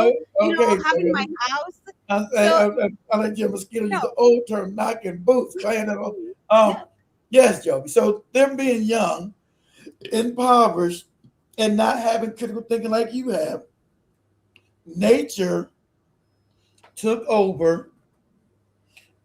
having my house. I let Jim Mosquito use the old term, knocking boots. Yes, Joby. So them being young, impoverished, and not having critical thinking like you have, nature took over,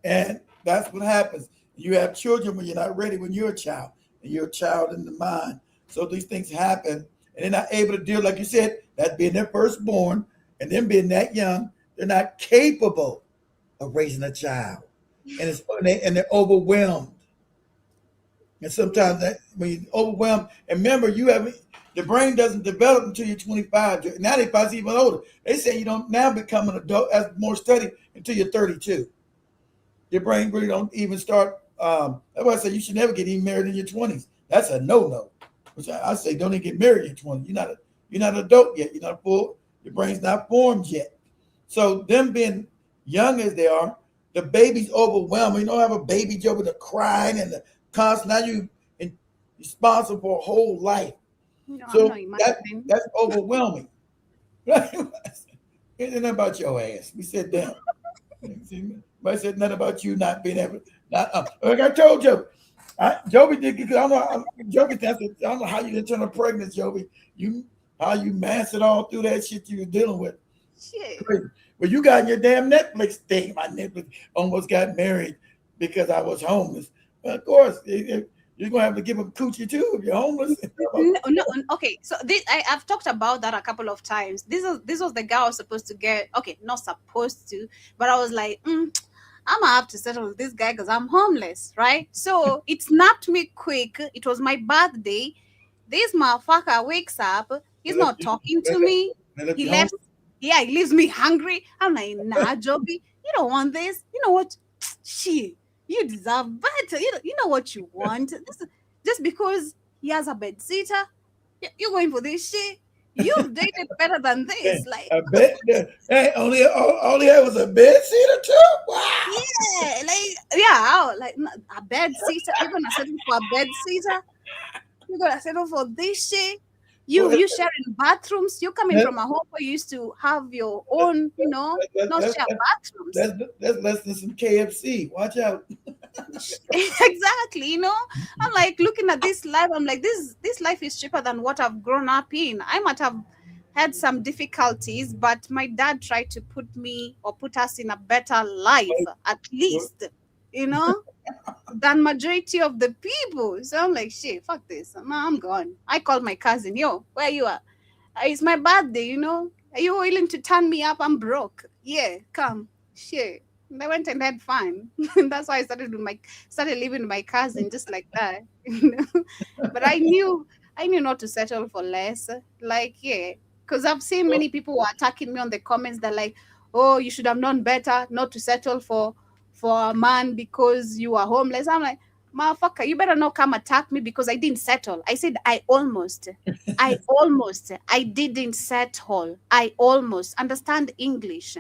and that's what happens. You have children when you're not ready, when you're a child, and you're a child in the mind. So these things happen, and they're not able to deal, like you said, that being their firstborn, and them being that young, they're not capable of raising a child, and they're overwhelmed. And sometimes that when you overwhelmed, and remember, the brain doesn't develop until you're 25. Now they probably even older. They say you don't now become an adult as more study until you're 32. Your brain really don't even start. That's why I say you should never get even married in your 20s. That's a no. Which I say don't even get married in your 20s. You're not an adult yet. You're not full. Your brain's not formed yet. So them being young as they are, the baby's overwhelming. You don't have a baby Joe with the crying and the constant. Now you responsible for a whole life. No, I'm So not imagining. that's overwhelming. It ain't about your ass. We said down. But I said nothing about you not being able. Like I told you, Joby did because I don't know. Joby, I don't know how you didn't turn her pregnant, Joby. How you mastered all through that shit you were dealing with. Shit. Crazy. Well, you got in your damn Netflix thing. My Netflix almost got married because I was homeless. Well, of course, you're gonna have to give them coochie too if you're homeless. No, okay. So I've talked about that a couple of times. This was the guy I was supposed to get. Okay, not supposed to, but I was like, I'm gonna have to settle with this guy because I'm homeless, right? So it snapped me quick. It was my birthday. This motherfucker wakes up. He's not talking to me. He left. Yeah, he leaves me hungry. I'm like, nah, Joby, you don't want this. You know what? Shit, you deserve better. You know what you want. Just because he has a bed sitter, you're going for this shit. You've dated better than this. Like, I bet. Hey, all he had was a bed seater too. Wow. yeah, like a bed sitter. You're gonna settle for a bed sitter. You're gonna settle for this shit. You sharing bathrooms. You're coming from a home where you used to have your own, not share bathrooms. That's less than some KFC. Watch out. Exactly. I'm like looking at this life. I'm like, this life is cheaper than what I've grown up in. I might have had some difficulties, but my dad tried to put us in a better life, at least, than majority of the people. So I'm like, shit, fuck this. I'm gone. I called my cousin, yo, where you are? It's my birthday, Are you willing to turn me up? I'm broke. Yeah, come. Shit. And I went and had fun. And that's why I started living with my cousin just like that. But I knew not to settle for less. Like, yeah. Because I've seen many people who are attacking me on the comments. They're like, oh, you should have known better not to settle for a man because you are homeless. I'm like, motherfucker, you better not come attack me because I didn't settle. I said I didn't settle. I almost understand English,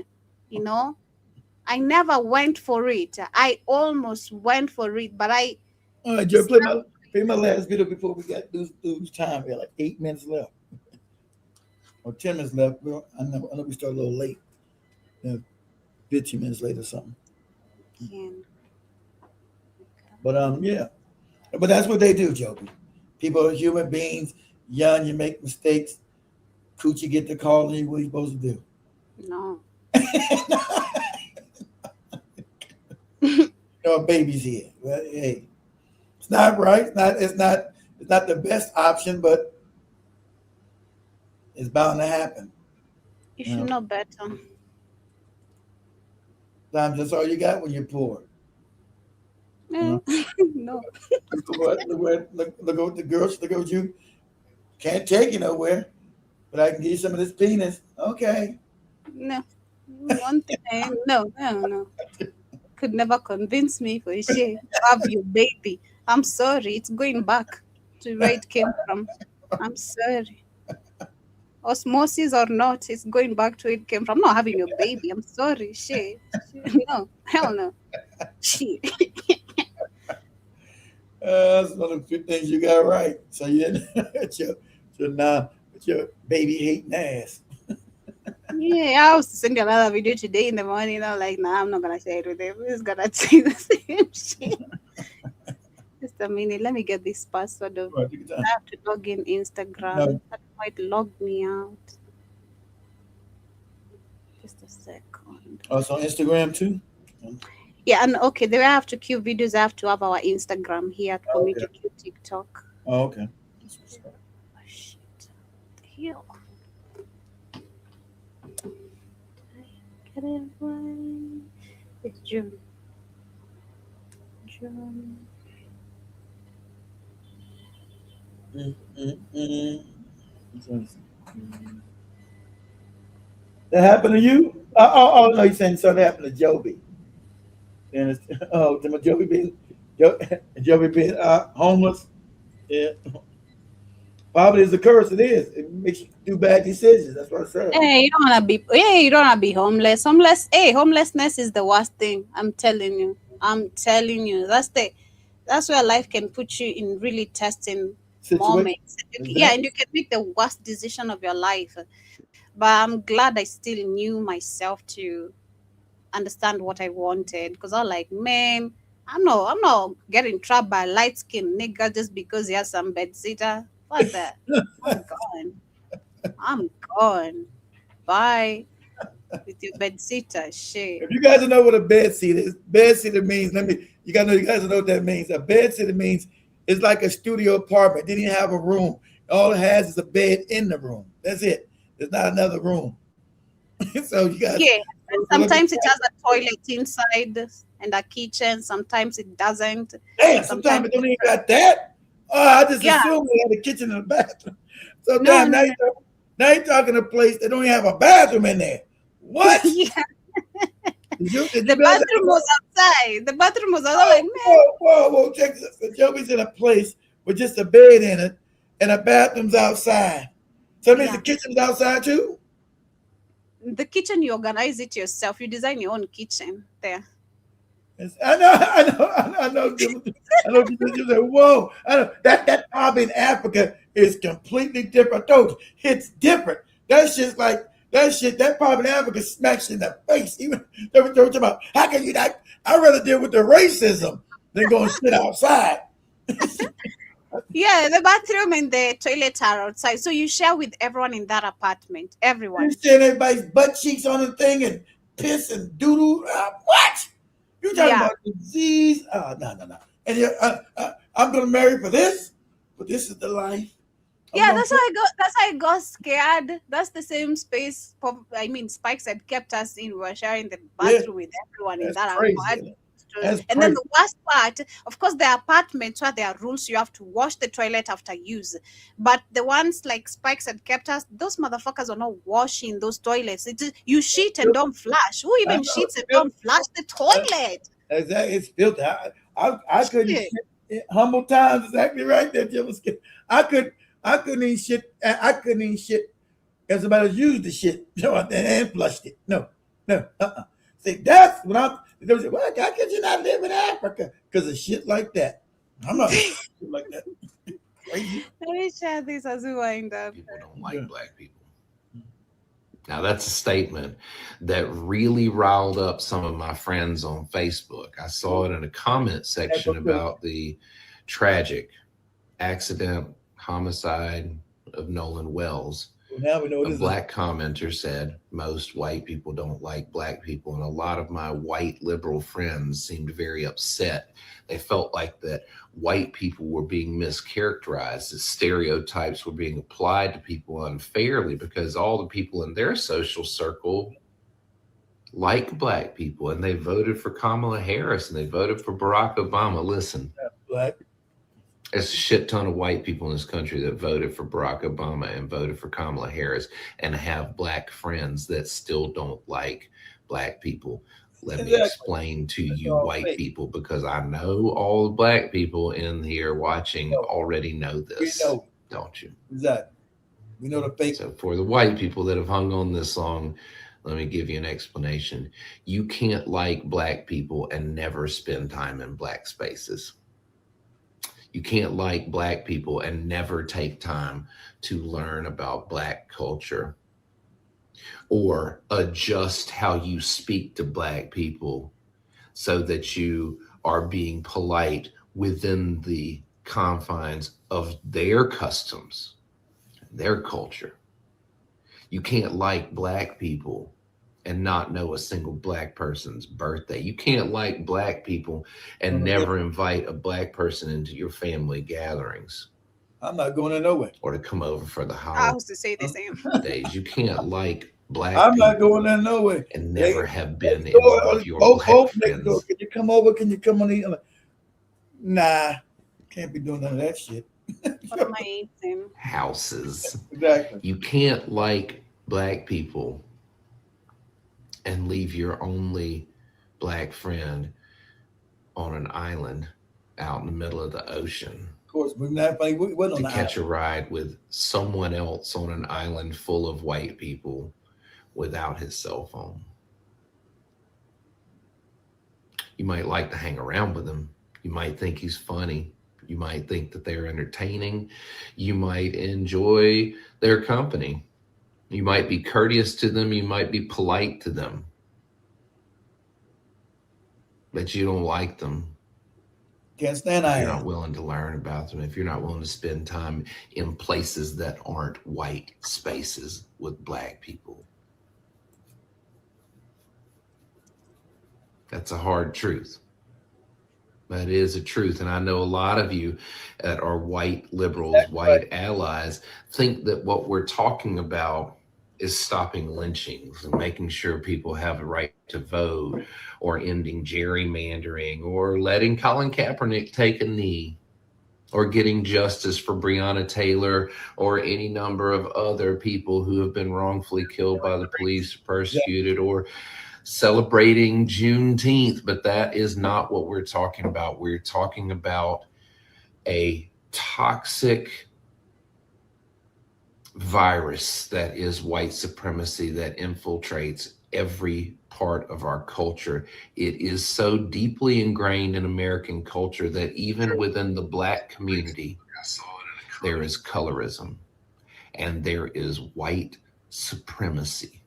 I never went for it. I almost went for it, but I All right, Joe, play my last video before we got lose time. We got like 8 minutes left. Or 10 minutes left. I know we started a little late. 15 minutes late or something. But yeah. But that's what they do, Joby. People are human beings, young, you make mistakes. Coochie get the call and what are you supposed to do? No. A baby's here. Well, hey. It's not right. It's not the best option, but it's bound to happen. You should know better. Sometimes that's all you got when you're poor. No. Look at the girls. Look at you. Can't take you nowhere, but I can give you some of this penis. Okay. No. One thing. No. Could never convince me for shit. Have your baby. I'm sorry. It's going back to where it came from. I'm sorry. Osmosis or not, it's going back to where it came from. I'm not having your baby. I'm sorry. Shit. No. Hell no. Shit. That's one of the few things you got right. So you your baby hating ass. Yeah, I was sending another video today in the morning. I'm like, nah, I'm not gonna share it with them. We're just gonna say the same shit. Just a minute. Let me get this password of. I have to log in Instagram. No. That might log me out. Just a second. Oh, it's on Instagram too? Yeah, and okay, the way I have to queue videos, I have to have our Instagram here for me to queue TikTok. Oh, okay. Oh, shit. The hell? Get it right. It's June. That happened to you? No, you're saying something happened to Joby. And it's, Joby Joby being homeless. Yeah, poverty is a curse. It is. It makes you do bad decisions. That's what I said. Hey, you don't wanna be. Hey, you don't wanna be homeless. Homeless. Hey, homelessness is the worst thing. I'm telling you. I'm telling you. That's where life can put you in really testing Situation. moments. Yeah, Exactly. and you can make the worst decision of your life. But I'm glad I still knew myself to understand what I wanted because I was like, man, I'm not getting trapped by a light skinned nigga just because he has some bed sitter. Fuck that. I'm gone. I'm gone. Bye with your bed sitter. Shit. If you guys don't know what a bed seat is, bed sitter means, you gotta know, you guys know what that means. A bed sitter means it's like a studio apartment. They didn't have a room. All it has is a bed in the room. That's it. There's not another room. So you guys, Yeah. And so let me sometimes it has a toilet inside and a kitchen. Sometimes it doesn't. damn, sometimes Sometimes it don't even got that. Oh, I just yeah. assumed they had a kitchen and a bathroom. So No, damn, no, now you're talking a place that don't even have a bathroom in there. What? yeah. Did you The guys bathroom was outside. The bathroom was outside. whoa, Like, man, whoa, check this. So Joey's in a place with just a bed in it and a bathroom's outside. So that means the yeah. kitchen's outside too? The kitchen, you organize it yourself. You design your own kitchen there. Yes, I know. I know. You say, whoa! I know that job in Africa is completely different. I told you, it's different. That shit's like that shit. That job in Africa smacks you in the face. Even they were talking about how can you not? I'd rather deal with the racism than going shit outside. Yeah, the bathroom and the toilet are outside. So you share with everyone in that apartment. You Everyone. seeing everybody's butt cheeks on the thing and piss and doo doo. What? You talking Yeah. about disease? No. And I'm gonna marry for this, but this is the life. I'm Yeah, gonna. that's how I got scared. That's the same space Spikes had kept us in. We were sharing the Yeah, bathroom with everyone in that's that crazy. apartment. Isn't it? That's And then crazy. the worst part, of course, the apartments where there are rules, you have to wash the toilet after use. But the ones like Spikes had kept us, those motherfuckers are not washing those toilets. You shit and don't flush. Who I even know. shits and don't flush the Uh, toilet? Exactly. It's filthy. I couldn't Shit. shit humble times. Exactly right there, Jim. I couldn't even shit. I couldn't even shit if somebody used the shit and flushed it. No. See, that's when they was like, well, how could you not live in Africa? Because of shit like that. I'm not shit like that. Crazy. Let me share this as we wind up. People don't like black people. Now, that's a statement that really riled up some of my friends on Facebook. I saw it in a comment section about the tragic accident, homicide of Nolan Wells. Now we know what A it is. black commenter said, most white people don't like black people. And a lot of my white liberal friends seemed very upset. They felt like that white people were being mischaracterized, that stereotypes were being applied to people unfairly because all the people in their social circle like black people and they voted for Kamala Harris and they voted for Barack Obama. Listen, Black. there's a shit ton of white people in this country that voted for Barack Obama and voted for Kamala Harris and have black friends that still don't like black people. Let me explain to you white people, because I know all the black people in here watching already know this, don't you? Exactly. We know the fake. So for the white people that have hung on this song, let me give you an explanation. You can't like black people and never spend time in black spaces. You can't like black people and never take time to learn about black culture or adjust how you speak to black people so that you are being polite within the confines of their customs, their culture. You can't like black people and not know a single black person's birthday. You can't like black people and never invite a black person into your family gatherings. I'm not going there nowhere. Or to come over for the I holidays. was to say the same. You can't like black I'm people not going there nowhere. and never have been in one of your black friends. Can you come over? Can you come on in? Nah, can't be doing none of that shit. Amazing. houses. Exactly. You can't like black people and leave your only black friend on an island out in the middle of the ocean Of course, but not funny. We went on to the catch a island. ride with someone else on an island full of white people without his cell phone. You might like to hang around with him. You might think he's funny. You might think that they're entertaining. You might enjoy their company. You might be courteous to them. You might be polite to them. But you don't like them. Can't stand If you're island. not willing to learn about them, if you're not willing to spend time in places that aren't white spaces with black people. That's a hard truth. But it is a truth. And I know a lot of you that are white liberals, white allies, think that what we're talking about is stopping lynchings and making sure people have a right to vote, or ending gerrymandering, or letting Colin Kaepernick take a knee, or getting justice for Breonna Taylor, or any number of other people who have been wrongfully killed by the police, persecuted, or celebrating Juneteenth. But that is not what we're talking about. We're talking about a toxic virus that is white supremacy that infiltrates every part of our culture. It is so deeply ingrained in American culture that even within the black community, there is colorism and there is white supremacy.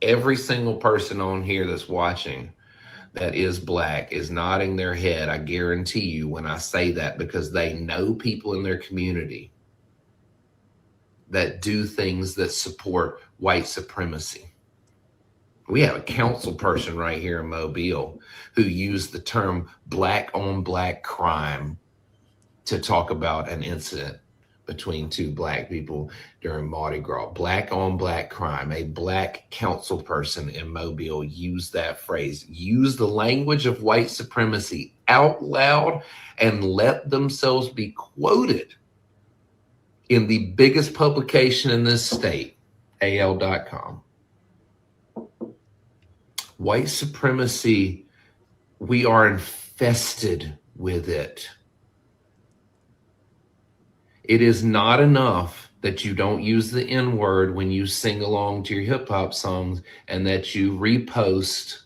Every single person on here that's watching that is black is nodding their head, I guarantee you, when I say that, because they know people in their community that do things that support white supremacy. We have a council person right here in Mobile who used the term black on black crime to talk about an incident between two black people during Mardi Gras. Black on black crime. A black council person in Mobile used that phrase, used the language of white supremacy out loud, and let themselves be quoted in the biggest publication in this state, AL.com. White supremacy, we are infested with it. It is not enough that you don't use the N-word when you sing along to your hip hop songs and that you repost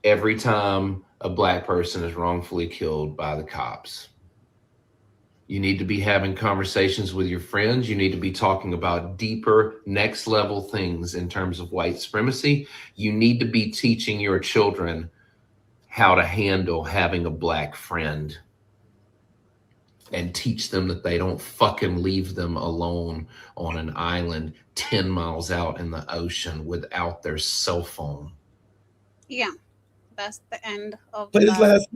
every time a black person is wrongfully killed by the cops. You need to be having conversations with your friends. You need to be talking about deeper, next level things in terms of white supremacy. You need to be teaching your children how to handle having a black friend, and teach them that they don't fucking leave them alone on an island 10 miles out in the ocean without their cell phone. Yeah, that's the end of Play this that. last.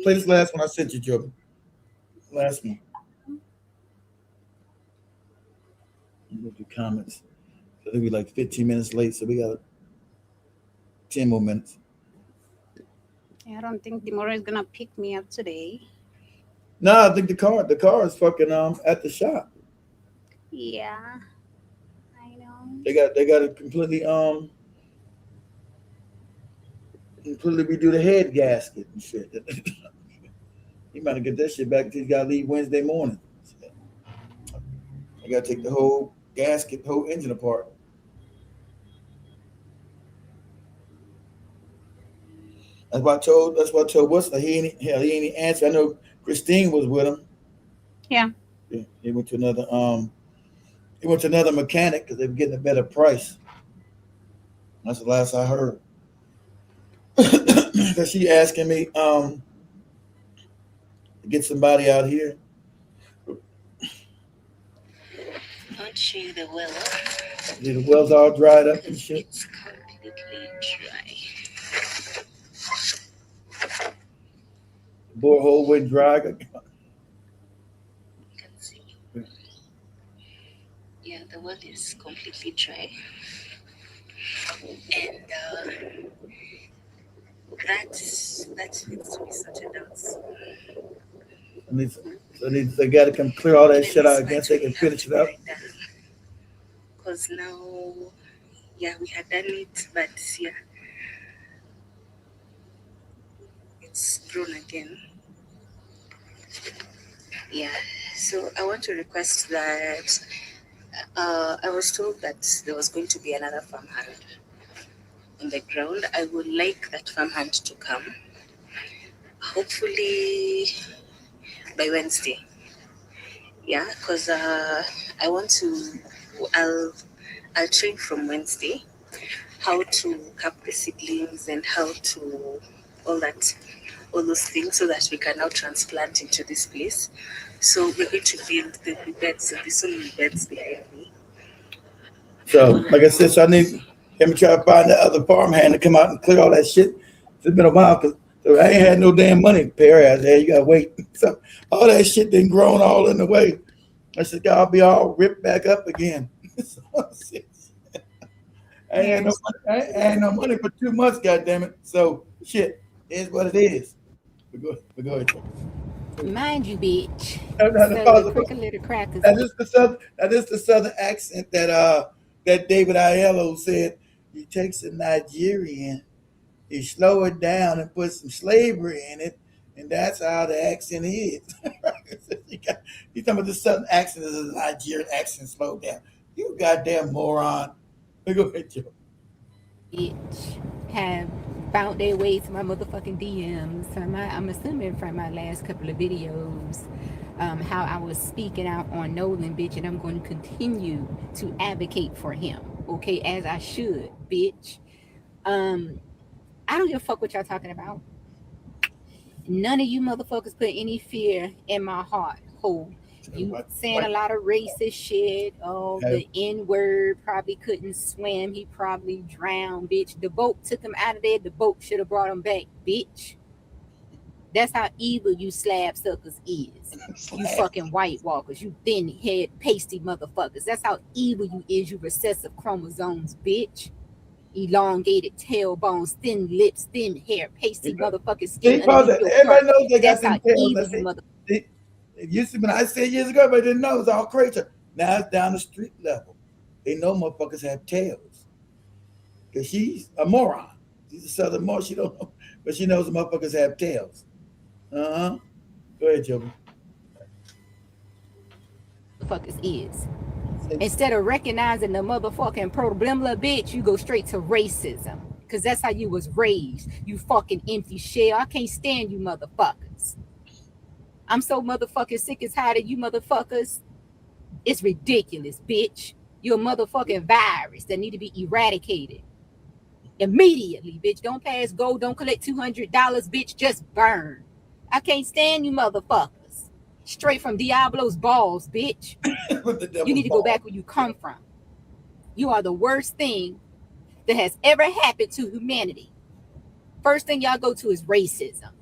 Play this last one I sent you, Joe. Last one. Look at comments. I think we're like 15 minutes late, so we got 10 more minutes. I don't think Demora is gonna pick me up today. No, I think the car is fucking at the shop. Yeah, I know. They got to completely redo the head gasket and shit. You might get that shit back until you gotta leave Wednesday morning. I gotta take the whole gasket, whole engine apart. That's what I told what's the he ain't answer. I know Christine was with him. Yeah. He went to another mechanic because they were getting a better price. That's the last I heard. Because she asking me to get somebody out here. Aren't you the well? The wells all dried up and shit. It's completely dry. The borehole went dry. You can see. Yeah, the well is completely dry. And that needs to be sorted out. They got to come clear all that shit out. I guess they can finish it up. Because now, yeah, we had done it, but yeah, it's grown again. Yeah, so I want to request that I was told that there was going to be another farmhand on the ground. I would like that farmhand to come, hopefully by Wednesday. Yeah, because I want to. I'll train from Wednesday how to cap the seedlings and how to all those things, so that we can now transplant into this place. So we're going to build the beds. There'll be so many beds behind me. So, like I said, so I need him to try to find the other farmhand to come out and clear all that shit. It's been a while because I ain't had no damn money to pay her out there. You gotta wait. So all that shit done grown all in the way. I said, God, I'll be all ripped back up again. I ain't had no money for 2 months, goddammit. So shit is what it is. But go ahead. Mind you, bitch. Crackers. That is the southern accent that David Aiello said. He takes a Nigerian, he slow it down and put some slavery in it, and that's how the accent is. He's talking about the southern accent is a Nigerian accent slowed down. You goddamn moron. Go ahead, Joe. Bitch have found their way to my motherfucking DMs. I'm assuming from my last couple of videos how I was speaking out on Nolan, bitch, and I'm going to continue to advocate for him, okay, as I should, bitch. I don't give a fuck what y'all talking about. None of you motherfuckers put any fear in my heart. You saying a lot of racist shit. Oh, the N-word, probably couldn't swim. He probably drowned, bitch. The boat took him out of there. The boat should have brought him back, bitch. That's how evil you slab suckers is. You fucking white walkers. You thin head, pasty motherfuckers. That's how evil you is, you recessive chromosomes, bitch. Elongated tailbones, thin lips, thin hair, pasty motherfucking skin. Everybody knows they got That's how them tails. evil you motherfuckers. It used to be, when I said years ago, everybody didn't know. It was all crazy. Now it's down the street level. They know motherfuckers have tails. Because she's a moron. She's a southern moron. She don't know. But she knows the motherfuckers have tails. Uh-huh. Go ahead, Joby. Motherfuckers is. Instead of recognizing the motherfucking problem, bitch, you go straight to racism. Because that's how you was raised. You fucking empty shell. I can't stand you motherfuckers. I'm so motherfucking sick and tired of you motherfuckers. It's ridiculous, bitch. You're a motherfucking virus that need to be eradicated. Immediately, bitch. Don't pass go. Don't collect $200, bitch. Just burn. I can't stand you motherfuckers. Straight from Diablo's balls, bitch. You need to go back where you come from. You are the worst thing that has ever happened to humanity. First thing y'all go to is racism.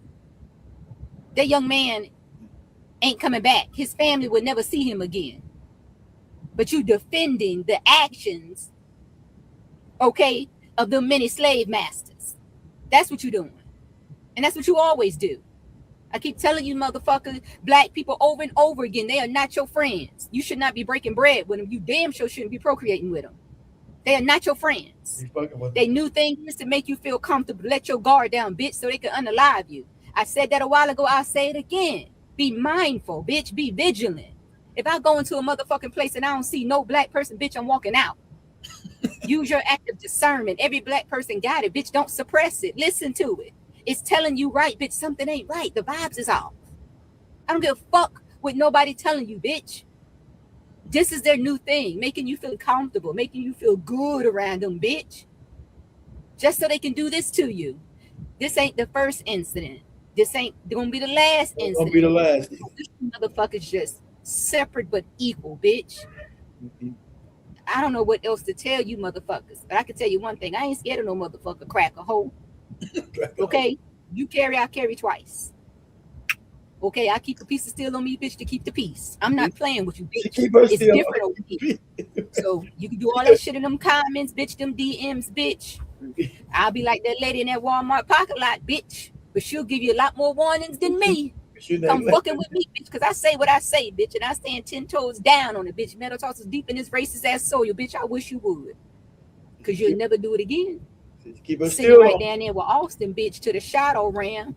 That young man ain't coming back. His family would never see him again. But you defending the actions, okay, of the many slave masters. That's what you're doing. And that's what you always do. I keep telling you motherfuckers, black people over and over again, they are not your friends. You should not be breaking bread with them. You damn sure shouldn't be procreating with them. They are not your friends. They knew things to make you feel comfortable. Let your guard down, bitch, so they can unalive you. I said that a while ago. I'll say it again. Be mindful, bitch. Be vigilant. If I go into a motherfucking place and I don't see no black person, bitch, I'm walking out. Use your active discernment. Every black person got it, bitch. Don't suppress it. Listen to it. It's telling you right, bitch. Something ain't right. The vibes is off. I don't give a fuck what nobody telling you, bitch. This is their new thing, making you feel comfortable, making you feel good around them, bitch. Just so they can do this to you. This ain't the first incident. This ain't gonna be the last incident. Gonna be the last. This motherfucker's just separate but equal, bitch. I don't know what else to tell you motherfuckers, but I can tell you one thing. I ain't scared of no motherfucker cracker hole. Okay? You carry, I carry twice. Okay, I keep a piece of steel on me, bitch, to keep the peace. I'm not playing with you, bitch. It's different over here. So you can do all that shit in them comments, bitch, them DMs, bitch. I'll be like that lady in that Walmart parking lot, bitch. But she'll give you a lot more warnings than me. Come fucking with me, bitch, because I say what I say, bitch, and I stand 10 toes down on it, bitch. Metal tosses deep in this racist ass soil, bitch. I wish you would, because you'll never do it again. Keep us Sitting still right on. down there with Austin, bitch, to the shadow realm.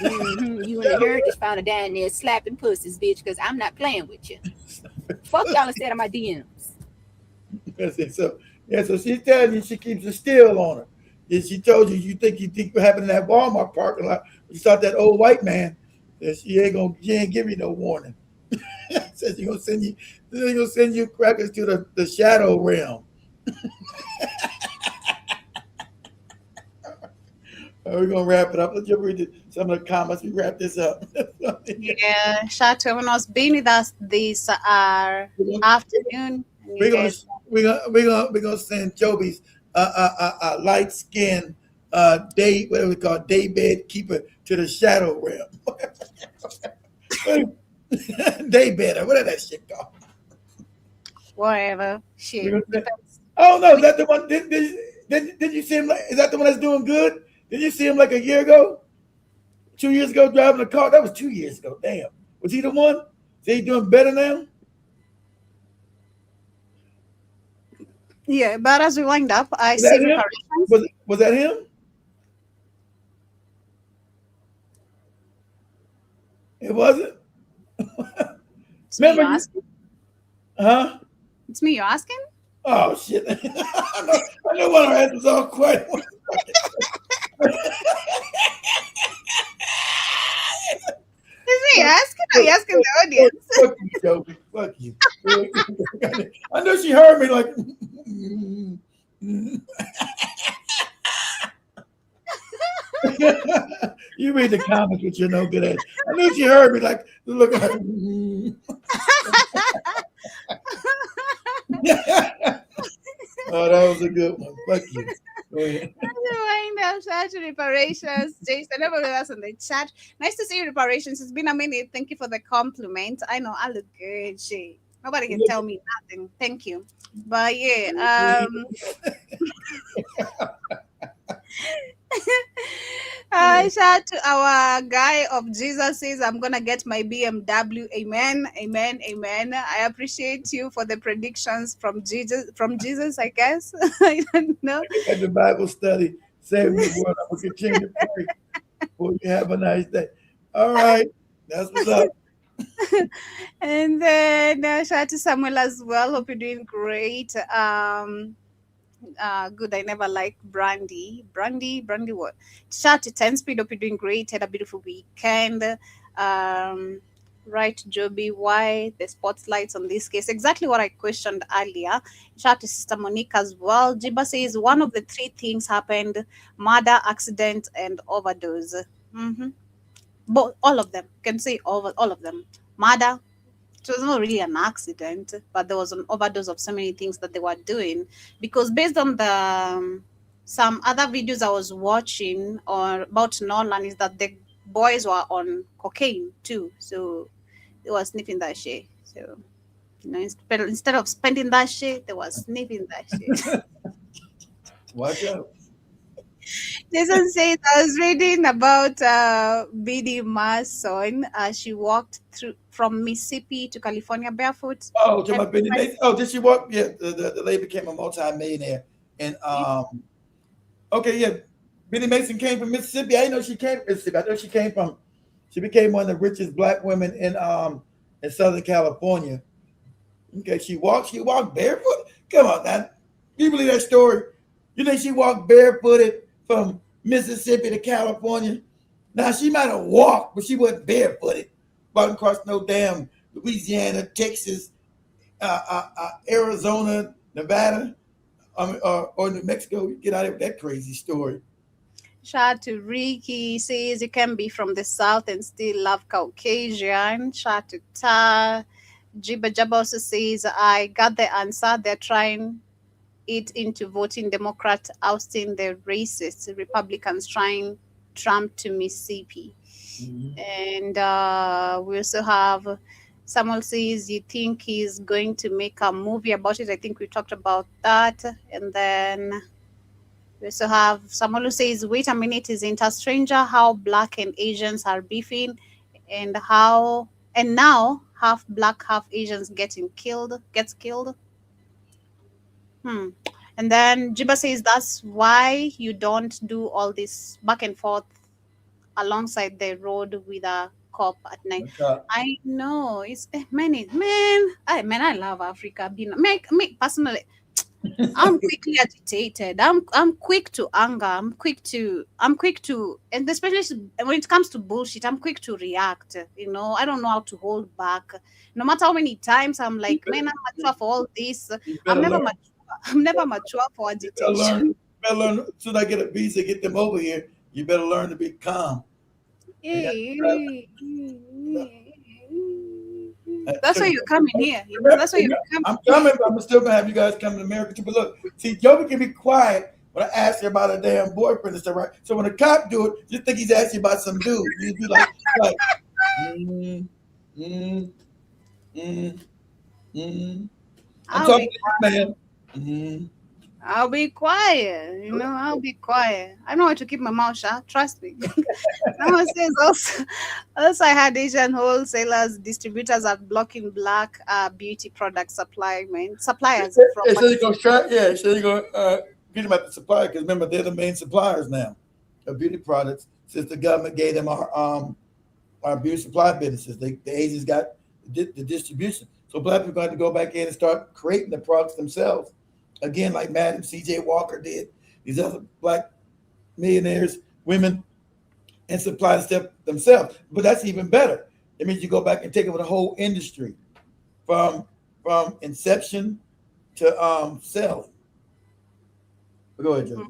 You and the heritage found a down there slapping pussies, bitch, because I'm not playing with you. Fuck y'all instead of my DMs. So she's telling you she keeps a still on her. Yeah, she told you you think what happened in that Walmart parking lot. You saw that old white man. That she ain't give you no warning. Says she gonna send you crackers to the shadow realm. We're gonna wrap it up. Let's just read some of the comments. We wrap this up. Yeah, shout out to everyone who's been with us this afternoon. We're gonna send Joby's light skin day, whatever we call it, day bed keeper to the shadow realm. Day bed or whatever that shit called. Whatever. Shit. Oh no, is that the one? Did you see him? Is that the one that's doing good? Did you see him like a year ago? 2 years ago driving a car? That was 2 years ago. Damn. Was he the one? Is he doing better now? Yeah, but as we wind up, I see reparations. Was that him? It wasn't? It's me you're asking? Huh? It's me you're asking? Oh, shit. I know one of our answers all quiet. Is he asking or are you asking the audience? Fuck you, Joby. Fuck you. I know she heard me like. You read the comments, which you're no good at. I knew she heard me like, look at her. Oh, that was a good one. Fuck you. Go ahead. Shout to reparations. Jason, everybody else in the chat. Nice to see you, reparations. It's been a minute. Thank you for the compliment. I know I look good. Shit. Nobody can tell me nothing. Thank you. But yeah, shout out to our guy of Jesus says, I'm gonna get my BMW. Amen. Amen. Amen. I appreciate you for the predictions from Jesus, I guess. I don't know. At the Bible study, save me word. I will continue to pray. Well, you have a nice day. All right. That's what's up. And then shout out to Samuel as well. Hope you're doing great. Good. I never liked Brandy. Brandy what? Shout to 10 Speed. Hope you're doing great. Had a beautiful weekend. Right, Joby, why the spotlights on this case? Exactly what I questioned earlier. Shout to Sister Monique as well. Jiba says one of the three things happened: murder, accident, and overdose. But all of them, can say all of them. Murder, it was not really an accident, but there was an overdose of so many things that they were doing. Because based on the some other videos I was watching or about Nolan, is that the boys were on cocaine too, so they were sniffing that shit. So instead of spending that shit, they were sniffing that shit. Watch out. Jason says, I was reading about Biddy Mason. She walked through from Mississippi to California barefoot. Oh, to my Biddy Mason. Oh, did she walk? Yeah, the lady became a multi-millionaire. And okay, yeah. Biddy Mason came from Mississippi. I didn't know she came from Mississippi. I know she became one of the richest black women in Southern California. Okay, she walked barefoot. Come on, man. You believe that story? You think she walked barefooted from Mississippi to California? Now, she might have walked, but she wasn't barefooted. Walking across no damn Louisiana, Texas, Arizona, Nevada, or New Mexico. You get out of with that crazy story. Shout out to Ricky. Says you can be from the South and still love Caucasian. Shout out to Ta. Jiba Jabba also says, I got the answer. They're trying it into voting Democrat, ousting the racists, Republicans trying Trump to Mississippi. And we also have Samuel says, you think he's going to make a movie about it? I think we talked about that. And then we also have Samuel who says, wait a minute, isn't a stranger how black and Asians are beefing? and now half black, half Asians gets killed. And then Jiba says that's why you don't do all this back and forth alongside the road with a cop at night. I know it's I love Africa. Me personally, I'm quickly agitated. I'm quick to anger. I'm quick to, and especially when it comes to bullshit, I'm quick to react. I don't know how to hold back. No matter how many times I'm like, man, I'm mature for all this. I'm never mature. I'm never mature for agitation. You better learn. As soon as I get a visa, get them over here. You better learn to be calm. That's why you're coming here. That's why you're coming. I'm coming, but I'm still gonna have you guys come to America too. But look, see, Joey can be quiet when I ask her about a damn boyfriend and stuff, right? So when a cop do it, you think he's asking about some dude. You'd be like, I'm talking to you, man. I'll be quiet. I'll be quiet. I know how to keep my mouth shut. Trust me. Someone says also I had Asian wholesalers, distributors are blocking black beauty product suppliers. So you go try, so you go get them at the supplier because remember they're the main suppliers now of beauty products since the government gave them our beauty supply businesses. The Asians got the distribution, so black people got to go back in and start creating the products themselves. Again, like Madam C.J. Walker did, these other black millionaires, women, and supply the stuff themselves. But that's even better. It means you go back and take over the whole industry from inception to selling. Go ahead, Joe.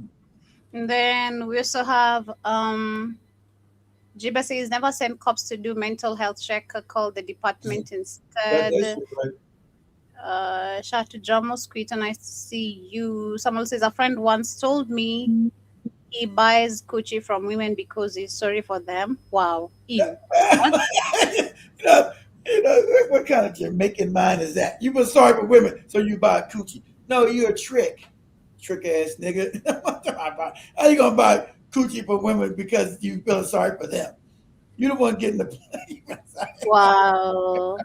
And then we also have Jiba says never send cops to do mental health check. Call the department instead. Shout out to Jomo Squeeter, nice to see you. Someone says a friend once told me he buys coochie from women because he's sorry for them. Wow. What kind of Jamaican mind is that? You were sorry for women, so you buy coochie. No, you're a trick ass nigga. How you gonna buy coochie for women because you feel sorry for them? You the one getting the play. Wow.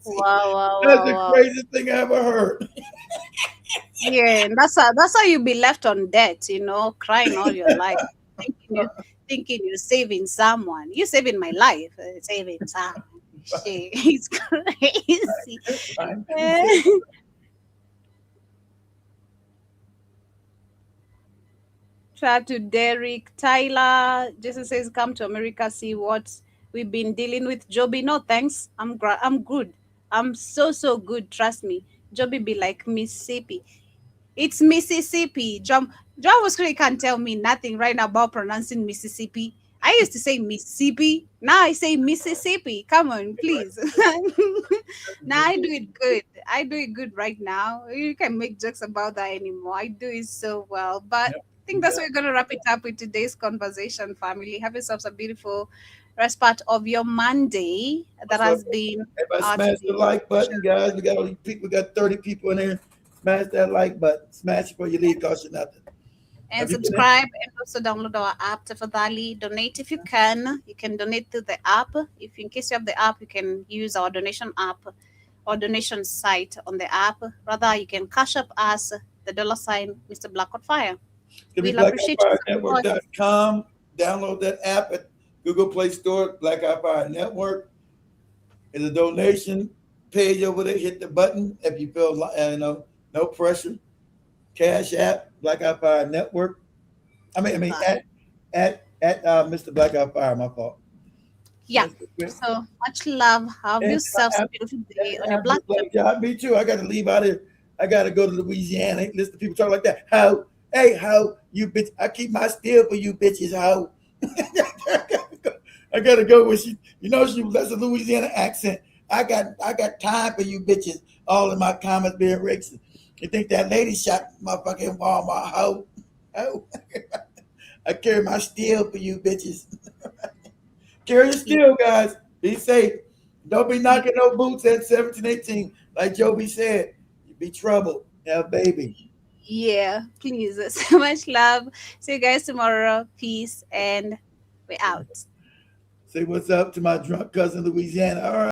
Wow. That's the craziest thing I ever heard. Yeah, and that's how you be left on debt, crying all your life, thinking you're saving someone. You're saving my life, saving someone. Shit, it's crazy. Shout out to Derek Tyler. Jason says, "Come to America, see what we've been dealing with." Joby, no thanks. I'm good. I'm so good. Trust me. Joby be like Mississippi. It's Mississippi. John was can't tell me nothing right now about pronouncing Mississippi. I used to say Mississippi. Now I say Mississippi. Come on, please. Now I do it good. I do it good right now. You can't make jokes about that anymore. I do it so well. But I think that's what we're going to wrap it up with today's conversation, family. Have yourselves a beautiful rest part of your Monday that has been. Everybody smash the like button, guys. We got all these people. We got 30 people in there. Smash that like button. Smash it before you leave. Cost you nothing. And subscribe and also download our app, Tafadhali. Donate if you can. You can donate through the app. If in case you have the app, you can use our donation app or donation site on the app. Rather, you can cash up us the $ Mr. Blackwoodfire. We'll appreciate you. Network.com. Download that app at Google Play Store, Black Eye Fire Network. There's a donation page over there. Hit the button if you feel no pressure. Cash App, Black Eye Fire Network. I mean at Mr. Black Eye Fire. My fault. Yeah. So much love. Have yourself a beautiful day on your black. Yeah, me too. I got to leave out here. I got to go to Louisiana. Listen to people talk like that. How you bitch? I keep my steel for you bitches. How? I gotta go where that's a Louisiana accent. I got time for you bitches. All of my comments being racist. You think that lady shot my fucking Walmart hoe? I carry my steel for you bitches. Carry your steel, guys. Be safe. Don't be knocking no boots at 17, 18. Like Joby said, you be trouble. Have a baby. Yeah, please. So much love. See you guys tomorrow. Peace, and we're out. Say what's up to my drunk cousin Louisiana. All right.